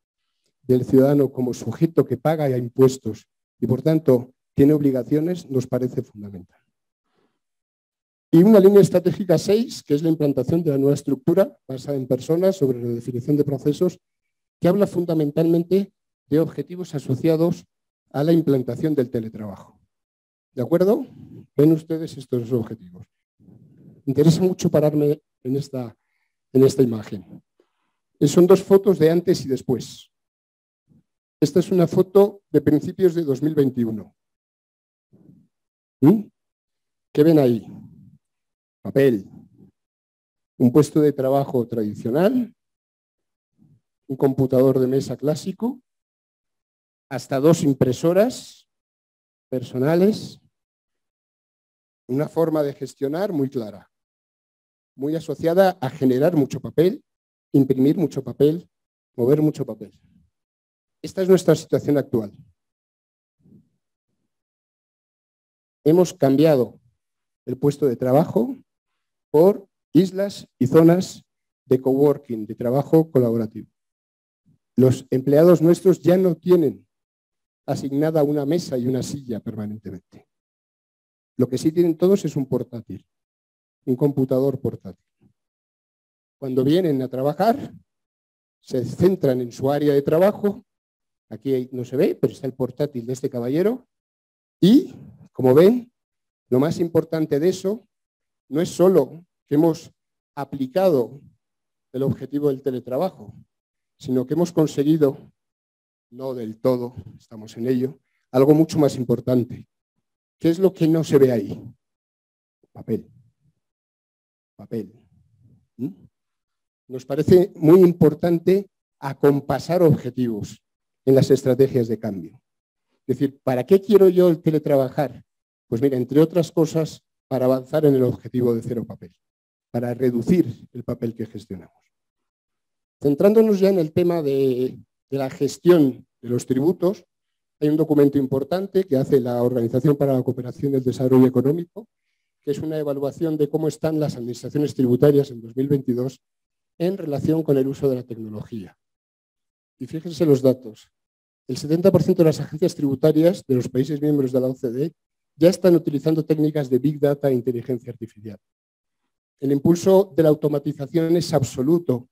del ciudadano como sujeto que paga impuestos y por tanto tiene obligaciones nos parece fundamental. Y una línea estratégica 6, que es la implantación de la nueva estructura basada en personas sobre la definición de procesos, que habla fundamentalmente de objetivos asociados a la implantación del teletrabajo. ¿De acuerdo? Ven ustedes estos objetivos. Me interesa mucho pararme en esta imagen. Son 2 fotos de antes y después. Esta es una foto de principios de 2021. ¿Qué ven ahí? Papel. Un puesto de trabajo tradicional, un computador de mesa clásico, hasta 2 impresoras personales, una forma de gestionar muy clara, muy asociada a generar mucho papel, imprimir mucho papel, mover mucho papel. Esta es nuestra situación actual. hemos cambiado el puesto de trabajo por islas y zonas de coworking, de trabajo colaborativo. Los empleados nuestros ya no tienen asignada una mesa y una silla permanentemente. Lo que sí tienen todos es un portátil, un computador portátil. Cuando vienen a trabajar, se centran en su área de trabajo. Aquí no se ve, pero está el portátil de este caballero. Y, como ven, lo más importante de eso no es solo que hemos aplicado el objetivo del teletrabajo, sino que hemos conseguido, no del todo, estamos en ello, algo mucho más importante. ¿Qué es lo que no se ve ahí? Papel. Papel. Nos parece muy importante acompasar objetivos en las estrategias de cambio. Es decir, ¿para qué quiero yo el teletrabajar? Pues mira, entre otras cosas, para avanzar en el objetivo de cero papel, para reducir el papel que gestionamos. Centrándonos ya en el tema de la gestión de los tributos, hay un documento importante que hace la Organización para la Cooperación y el Desarrollo Económico, que es una evaluación de cómo están las administraciones tributarias en 2022 en relación con el uso de la tecnología. Y fíjense los datos. El 70% de las agencias tributarias de los países miembros de la OCDE ya están utilizando técnicas de Big Data e inteligencia artificial. El impulso de la automatización es absoluto,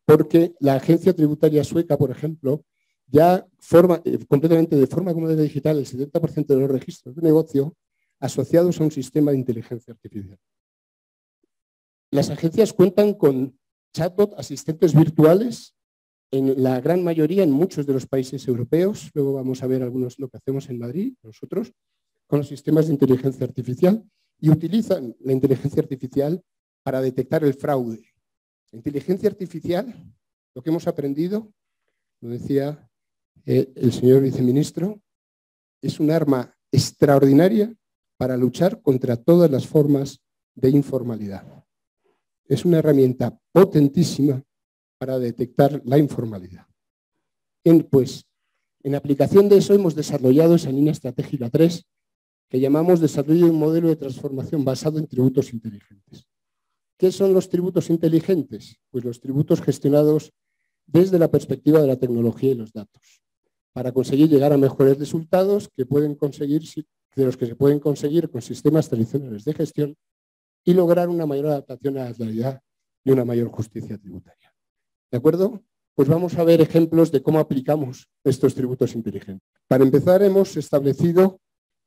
porque la agencia tributaria sueca, por ejemplo, ya forma completamente de forma completamente digital el 70% de los registros de negocio asociados a un sistema de inteligencia artificial. Las agencias cuentan con chatbot, asistentes virtuales, en la gran mayoría, en muchos de los países europeos. Luego vamos a ver algunos lo que hacemos en Madrid, nosotros, con los sistemas de inteligencia artificial, y utilizan la inteligencia artificial para detectar el fraude. La inteligencia artificial, lo que hemos aprendido, lo decía el señor viceministro, es un arma extraordinaria para luchar contra todas las formas de informalidad. Es una herramienta potentísima para detectar la informalidad. En aplicación de eso hemos desarrollado esa línea estratégica 3 que llamamos desarrollo de un modelo de transformación basado en tributos inteligentes. ¿Qué son los tributos inteligentes? Pues los tributos gestionados desde la perspectiva de la tecnología y los datos, para conseguir llegar a mejores resultados de los que se pueden conseguir con sistemas tradicionales de gestión y lograr una mayor adaptación a la realidad y una mayor justicia tributaria. ¿De acuerdo? Pues vamos a ver ejemplos de cómo aplicamos estos tributos inteligentes. Para empezar, hemos establecido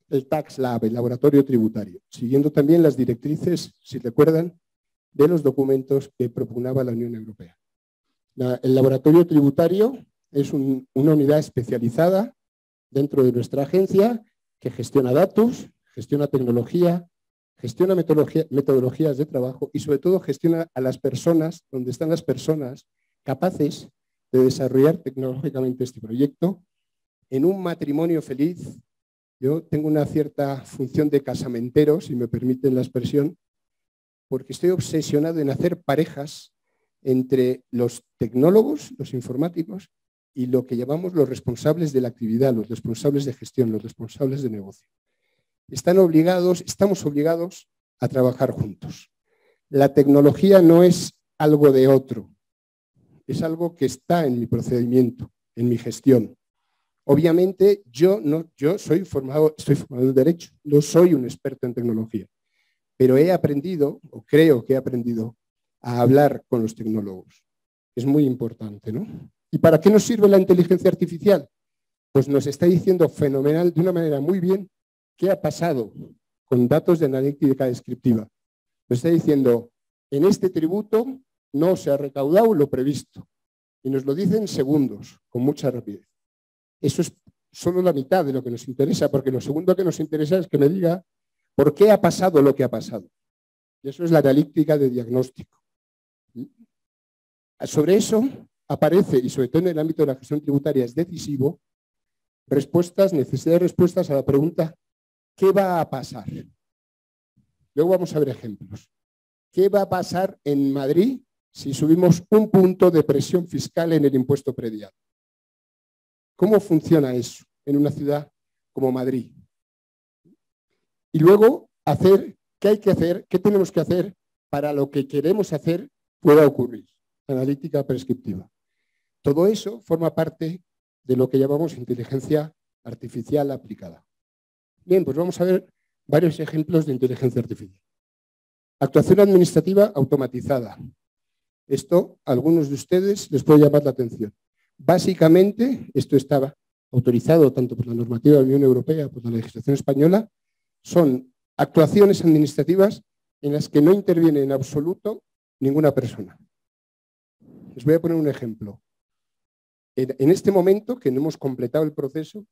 el Tax Lab, el laboratorio tributario, siguiendo también las directrices, si recuerdan, de los documentos que propugnaba la Unión Europea. El laboratorio tributario es una unidad especializada dentro de nuestra agencia que gestiona datos, gestiona tecnología, gestiona metodologías de trabajo y sobre todo gestiona a las personas, donde están las personas capaces de desarrollar tecnológicamente este proyecto en un matrimonio feliz. Yo tengo una cierta función de casamentero, si me permiten la expresión, porque estoy obsesionado en hacer parejas entre los tecnólogos, los informáticos, y lo que llamamos los responsables de la actividad, los responsables de gestión, los responsables de negocio. Estamos obligados a trabajar juntos. La tecnología no es algo de otro, es algo que está en mi procedimiento, en mi gestión. Obviamente, estoy formado en Derecho, no soy un experto en tecnología, pero he aprendido, o creo que he aprendido, a hablar con los tecnólogos. Es muy importante, ¿no? ¿Y para qué nos sirve la inteligencia artificial? Pues nos está diciendo fenomenal, de una manera muy bien, qué ha pasado con datos de analítica descriptiva. Nos está diciendo, en este tributo no se ha recaudado lo previsto. Y nos lo dice en segundos, con mucha rapidez. Eso es solo la mitad de lo que nos interesa, porque lo segundo que nos interesa es que me diga por qué ha pasado lo que ha pasado. Y eso es la analítica de diagnóstico. Sobre eso aparece, y sobre todo en el ámbito de la gestión tributaria es decisivo, necesidad de respuestas a la pregunta ¿qué va a pasar? Luego vamos a ver ejemplos. ¿Qué va a pasar en Madrid si subimos un punto de presión fiscal en el impuesto predial? ¿Cómo funciona eso en una ciudad como Madrid? Y luego hacer qué hay que hacer, qué tenemos que hacer para lo que queremos hacer pueda ocurrir. Analítica prescriptiva. Todo eso forma parte de lo que llamamos inteligencia artificial aplicada. Bien, pues vamos a ver varios ejemplos de inteligencia artificial. Actuación administrativa automatizada. Esto a algunos de ustedes les puede llamar la atención. Básicamente, esto estaba autorizado tanto por la normativa de la Unión Europea como por la legislación española, son actuaciones administrativas en las que no interviene en absoluto ninguna persona. Les voy a poner un ejemplo. En este momento, que no hemos completado el proceso,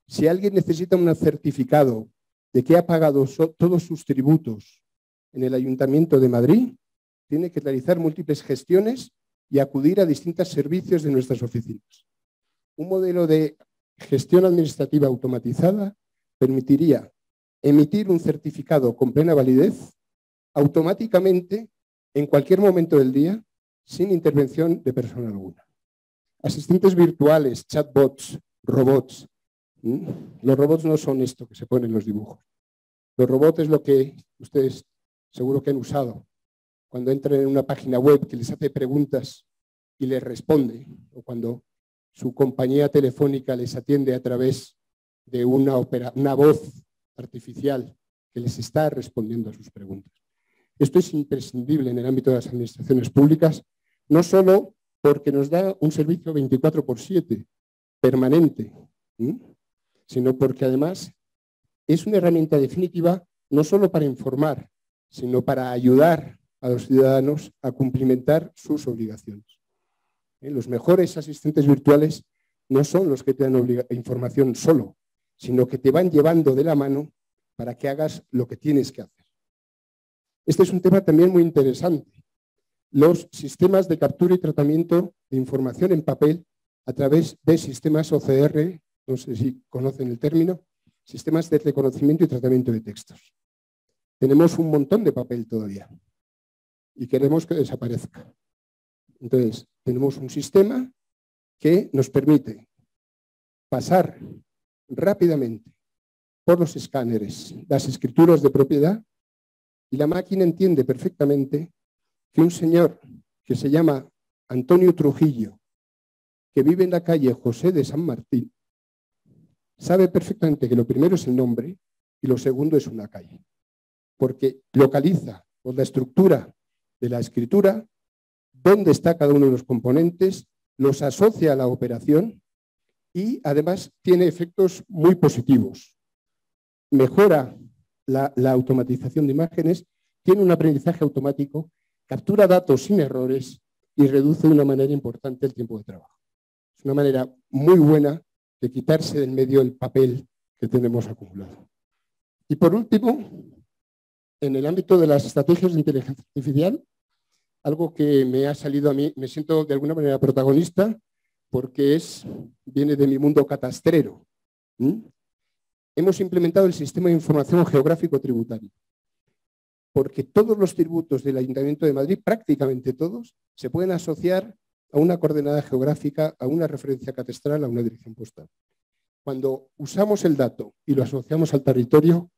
si alguien necesita un certificado de que ha pagado todos sus tributos en el Ayuntamiento de Madrid, tiene que realizar múltiples gestiones y acudir a distintos servicios de nuestras oficinas. Un modelo de gestión administrativa automatizada permitiría emitir un certificado con plena validez automáticamente en cualquier momento del día sin intervención de persona alguna. Asistentes virtuales, chatbots, robots. Los robots no son esto que se pone en los dibujos. Los robots es lo que ustedes seguro que han usado cuando entran en una página web que les hace preguntas y les responde, o cuando su compañía telefónica les atiende a través de una voz artificial que les está respondiendo a sus preguntas. Esto es imprescindible en el ámbito de las administraciones públicas, no solo porque nos da un servicio 24/7 permanente, sino porque además es una herramienta definitiva no solo para informar, sino para ayudar a los ciudadanos a cumplimentar sus obligaciones. Los mejores asistentes virtuales no son los que te dan información solo, sino que te van llevando de la mano para que hagas lo que tienes que hacer. Este es un tema también muy interesante. Los sistemas de captura y tratamiento de información en papel a través de sistemas OCR, no sé si conocen el término, sistemas de reconocimiento y tratamiento de textos. Tenemos un montón de papel todavía y queremos que desaparezca. Entonces, tenemos un sistema que nos permite pasar rápidamente por los escáneres las escrituras de propiedad y la máquina entiende perfectamente que un señor que se llama Antonio Trujillo, que vive en la calle José de San Martín, sabe perfectamente que lo primero es el nombre y lo segundo es una calle, porque localiza por la estructura de la escritura dónde está cada uno de los componentes, los asocia a la operación y además tiene efectos muy positivos. Mejora la automatización de imágenes, tiene un aprendizaje automático, captura datos sin errores y reduce de una manera importante el tiempo de trabajo. Es una manera muy buena de quitarse del medio el papel que tenemos acumulado. Y por último, en el ámbito de las estrategias de inteligencia artificial, algo que me ha salido a mí, me siento de alguna manera protagonista porque viene de mi mundo catastrero. Hemos implementado el sistema de información geográfico tributario, porque todos los tributos del Ayuntamiento de Madrid, prácticamente todos, se pueden asociar a una coordenada geográfica, a una referencia catastral, a una dirección postal. Cuando usamos el dato y lo asociamos al territorio,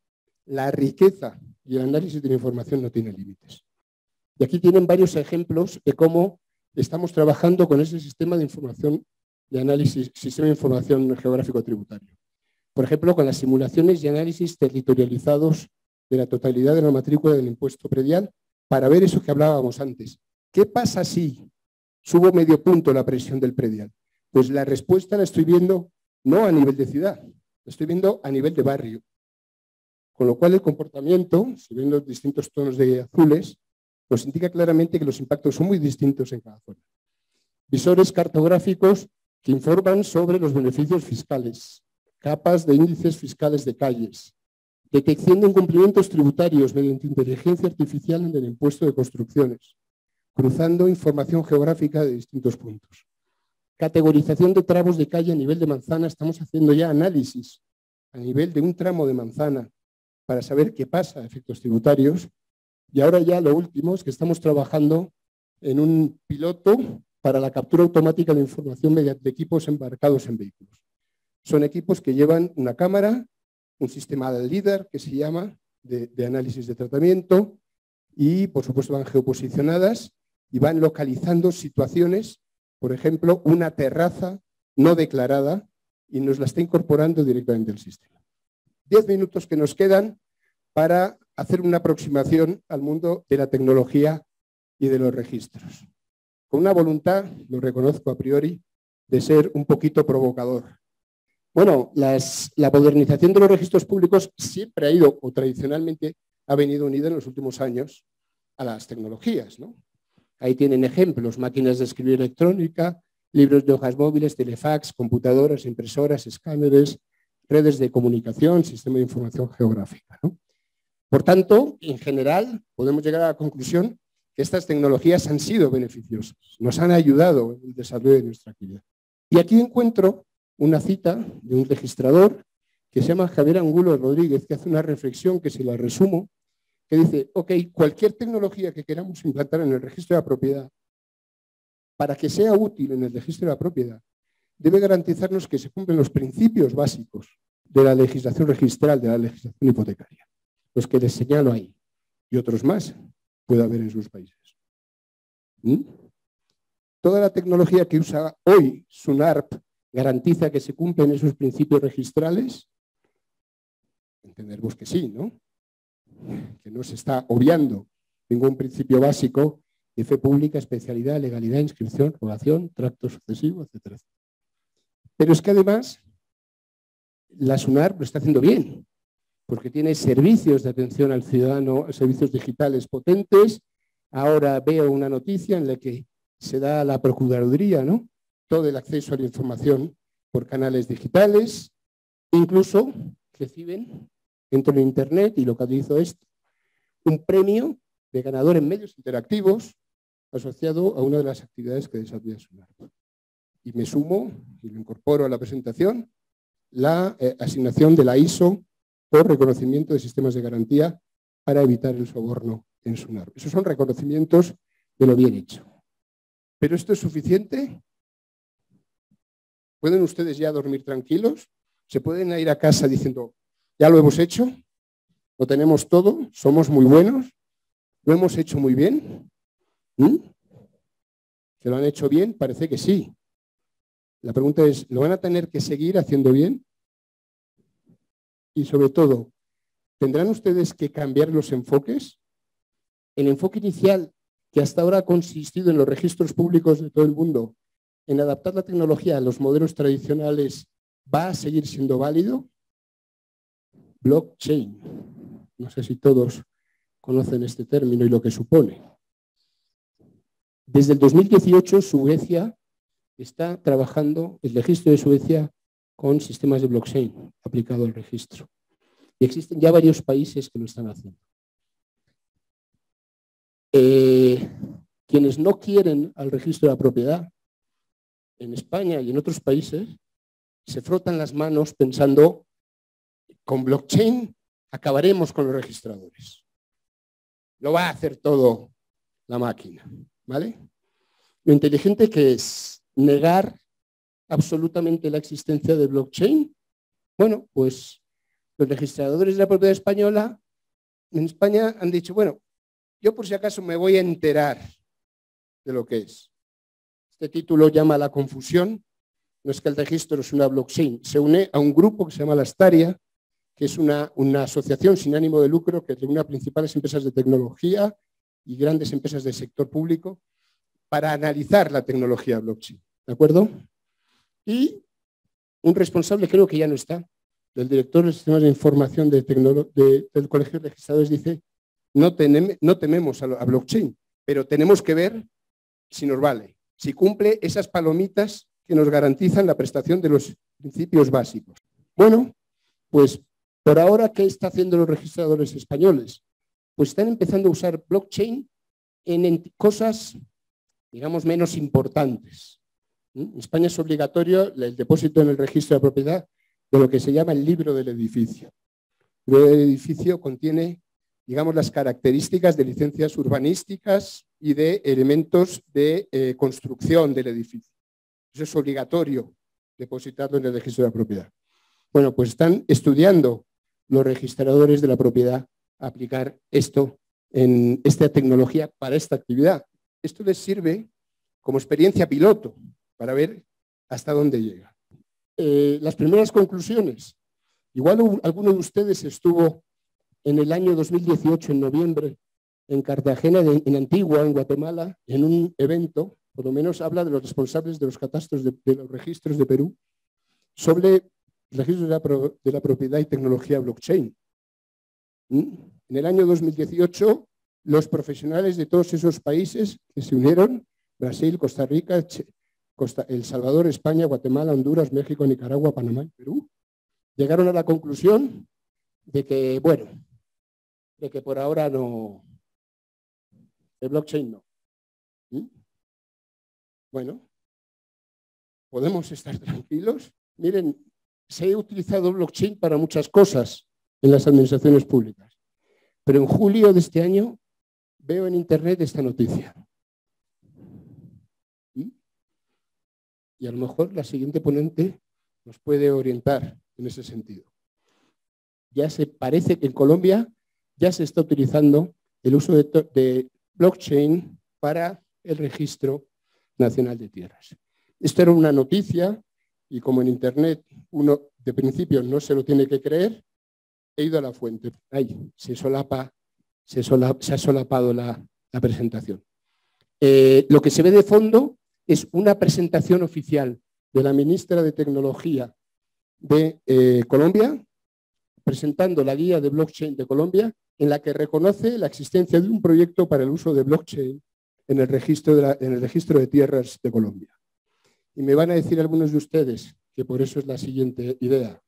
la riqueza y el análisis de la información no tienen límites. Y aquí tienen varios ejemplos de cómo estamos trabajando con ese sistema de información de análisis, sistema de información geográfico tributario. Por ejemplo, con las simulaciones y análisis territorializados de la totalidad de la matrícula del impuesto predial para ver eso que hablábamos antes. ¿Qué pasa si subo medio punto la presión del predial? Pues la respuesta la estoy viendo no a nivel de ciudad, la estoy viendo a nivel de barrio. Con lo cual el comportamiento, si ven los distintos tonos de azules, nos indica claramente que los impactos son muy distintos en cada zona. Visores cartográficos que informan sobre los beneficios fiscales, capas de índices fiscales de calles, detección de incumplimientos tributarios mediante inteligencia artificial en el impuesto de construcciones, cruzando información geográfica de distintos puntos. Categorización de tramos de calle a nivel de manzana, estamos haciendo ya análisis a nivel de un tramo de manzana para saber qué pasa a efectos tributarios. Y ahora ya lo último es que estamos trabajando en un piloto para la captura automática de información mediante equipos embarcados en vehículos. Son equipos que llevan una cámara, un sistema de LIDAR que se llama, de análisis de tratamiento y, por supuesto, van geoposicionadas y van localizando situaciones, por ejemplo, una terraza no declarada y nos la está incorporando directamente el sistema. 10 minutos que nos quedan para hacer una aproximación al mundo de la tecnología y de los registros. Con una voluntad, lo reconozco a priori, de ser un poquito provocador. Bueno, la modernización de los registros públicos siempre ha ido, o tradicionalmente ha venido unida en los últimos años a las tecnologías, ¿no? Ahí tienen ejemplos: máquinas de escribir electrónica, libros de hojas móviles, telefax, computadoras, impresoras, escáneres, redes de comunicación, sistema de información geográfica, ¿no? Por tanto, en general, podemos llegar a la conclusión que estas tecnologías han sido beneficiosas, nos han ayudado en el desarrollo de nuestra actividad. Y aquí encuentro una cita de un registrador que se llama Javier Angulo Rodríguez, que hace una reflexión que se la resumo, que dice: ok, cualquier tecnología que queramos implantar en el registro de la propiedad, para que sea útil en el registro de la propiedad, debe garantizarnos que se cumplen los principios básicos de la legislación registral, de la legislación hipotecaria, los que les señalo ahí, y otros más puede haber en sus países. Toda la tecnología que usa hoy SUNARP garantiza que se cumplen esos principios registrales. Entendemos que sí, ¿no? Que no se está obviando ningún principio básico de fe pública, especialidad, legalidad, inscripción, rogación, tracto sucesivo, etcétera. Pero es que además la SUNARP lo está haciendo bien, porque tiene servicios de atención al ciudadano, servicios digitales potentes. Ahora veo una noticia en la que se da a la Procuraduría, ¿no?, todo el acceso a la información por canales digitales. Incluso reciben, entro en Internet y localizo esto, un premio de ganador en medios interactivos asociado a una de las actividades que desarrolla SUNARP. Y me sumo y lo incorporo a la presentación, la asignación de la ISO por reconocimiento de sistemas de garantía para evitar el soborno en SUNARP. Esos son reconocimientos de lo bien hecho. ¿Pero esto es suficiente? ¿Pueden ustedes ya dormir tranquilos? ¿Se pueden ir a casa diciendo: ya lo hemos hecho, lo tenemos todo, somos muy buenos, lo hemos hecho muy bien? ¿Que lo han hecho bien? Parece que sí. La pregunta es: ¿lo van a tener que seguir haciendo bien? Y sobre todo, ¿tendrán ustedes que cambiar los enfoques? El enfoque inicial, que hasta ahora ha consistido en los registros públicos de todo el mundo, en adaptar la tecnología a los modelos tradicionales, ¿va a seguir siendo válido? Blockchain. No sé si todos conocen este término y lo que supone. Desde el 2018, Suecia está trabajando, el registro de Suecia, con sistemas de blockchain aplicado al registro. Y existen ya varios países que lo están haciendo. Quienes no quieren al registro de la propiedad, en España y en otros países, se frotan las manos pensando: con blockchain acabaremos con los registradores. Lo va a hacer todo la máquina, ¿vale? Lo inteligente que es negar absolutamente la existencia de blockchain. Bueno, pues los registradores de la propiedad española en España han dicho: bueno, yo por si acaso me voy a enterar de lo que es. Este título llama a la confusión. No es que el registro es una blockchain, se une a un grupo que se llama la Astaria, que es una asociación sin ánimo de lucro que reúne a principales empresas de tecnología y grandes empresas del sector público para analizar la tecnología blockchain. ¿De acuerdo? Y un responsable, creo que ya no está, del director de sistemas de información del Colegio de Registradores, dice: no tememos a blockchain, pero tenemos que ver si nos vale, si cumple esas palomitas que nos garantizan la prestación de los principios básicos. Bueno, pues por ahora, ¿qué están haciendo los registradores españoles? Pues están empezando a usar blockchain en cosas, digamos, menos importantes. En España es obligatorio el depósito en el registro de propiedad de lo que se llama el libro del edificio. El libro del edificio contiene, digamos, las características de licencias urbanísticas y de elementos de construcción del edificio. Eso es obligatorio depositarlo en el registro de la propiedad. Bueno, pues están estudiando los registradores de la propiedad aplicar esto en esta tecnología para esta actividad. Esto les sirve como experiencia piloto para ver hasta dónde llega. Las primeras conclusiones. Igual alguno de ustedes estuvo en el año 2018, en noviembre, en Cartagena, en Antigua, en Guatemala, en un evento, por lo menos habla de los responsables de los catastros de los registros de Perú, sobre registros de la propiedad y tecnología blockchain. En el año 2018, los profesionales de todos esos países que se unieron, Brasil, Costa Rica, El Salvador, España, Guatemala, Honduras, México, Nicaragua, Panamá y Perú, llegaron a la conclusión de que, bueno, de que por ahora no, el blockchain no. Bueno, ¿podemos estar tranquilos? Miren, se ha utilizado blockchain para muchas cosas en las administraciones públicas, pero en julio de este año veo en internet esta noticia. Y a lo mejor la siguiente ponente nos puede orientar en ese sentido. Ya se parece que en Colombia ya se está utilizando el uso de blockchain para el registro nacional de tierras. Esto era una noticia y como en internet uno de principio no se lo tiene que creer, he ido a la fuente. Ahí se ha solapado la presentación. Lo que se ve de fondo es una presentación oficial de la ministra de Tecnología de Colombia, presentando la guía de blockchain de Colombia, en la que reconoce la existencia de un proyecto para el uso de blockchain en el registro de tierras de Colombia. Y me van a decir algunos de ustedes que por eso es la siguiente idea.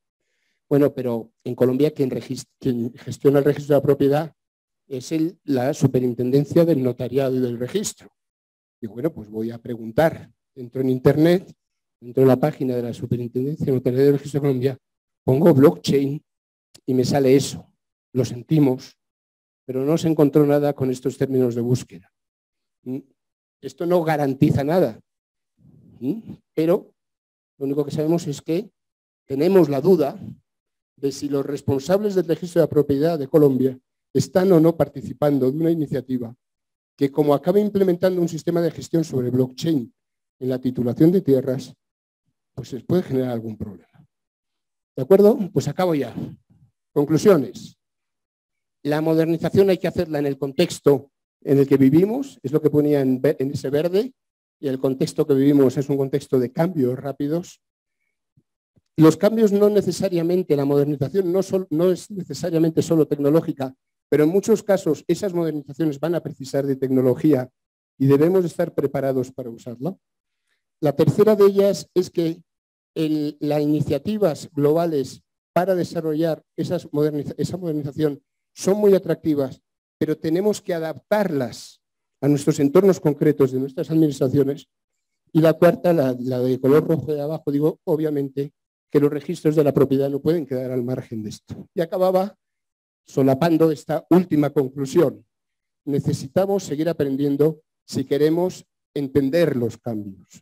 Bueno, pero en Colombia quien gestiona el registro de la propiedad es la superintendencia del notariado y del registro. Y bueno, pues voy a preguntar. Entro en internet, entro en la página de la superintendencia del notariado y del registro de Colombia, pongo blockchain y me sale eso. Lo sentimos, pero no se encontró nada con estos términos de búsqueda. Esto no garantiza nada, pero lo único que sabemos es que tenemos la duda de si los responsables del registro de la propiedad de Colombia están o no participando de una iniciativa que, como acabe implementando un sistema de gestión sobre blockchain en la titulación de tierras, pues les puede generar algún problema. ¿De acuerdo? Pues acabo ya. Conclusiones. La modernización hay que hacerla en el contexto en el que vivimos, es lo que ponía en ese verde, y el contexto que vivimos es un contexto de cambios rápidos. Los cambios no necesariamente, la modernización no es necesariamente solo tecnológica, pero en muchos casos esas modernizaciones van a precisar de tecnología y debemos estar preparados para usarla. La tercera de ellas es que las iniciativas globales para desarrollar esa modernización son muy atractivas, pero tenemos que adaptarlas a nuestros entornos concretos de nuestras administraciones. Y la cuarta, la de color rojo de abajo, digo, obviamente, que los registros de la propiedad no pueden quedar al margen de esto. Y acababa solapando esta última conclusión. Necesitamos seguir aprendiendo si queremos entender los cambios.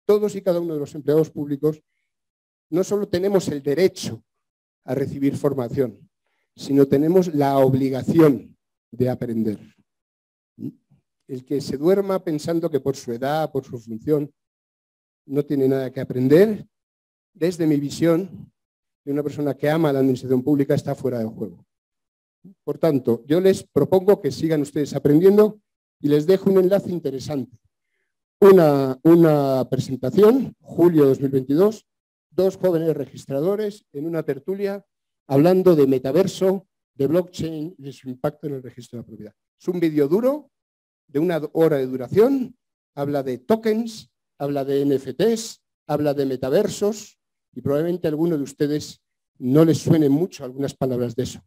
Todos y cada uno de los empleados públicos no solo tenemos el derecho a recibir formación, sino tenemos la obligación de aprender. El que se duerma pensando que por su edad, por su función, no tiene nada que aprender, desde mi visión de una persona que ama la administración pública, está fuera de juego. Por tanto, yo les propongo que sigan ustedes aprendiendo y les dejo un enlace interesante. Una presentación, julio 2022, 2 jóvenes registradores en una tertulia hablando de metaverso, de blockchain y de su impacto en el registro de la propiedad. Es un vídeo duro, de 1 hora de duración, habla de tokens, habla de NFTs, habla de metaversos y probablemente a alguno de ustedes no les suenen mucho algunas palabras de eso.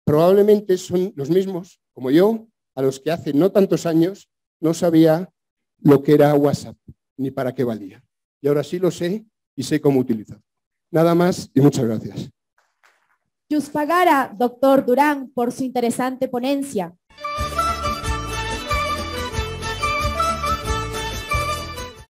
Probablemente son los mismos, como yo, a los que hace no tantos años no sabía lo que era WhatsApp ni para qué valía. Y ahora sí lo sé y sé cómo utilizarlo. Nada más y muchas gracias. Yuspagara, doctor Durán, por su interesante ponencia.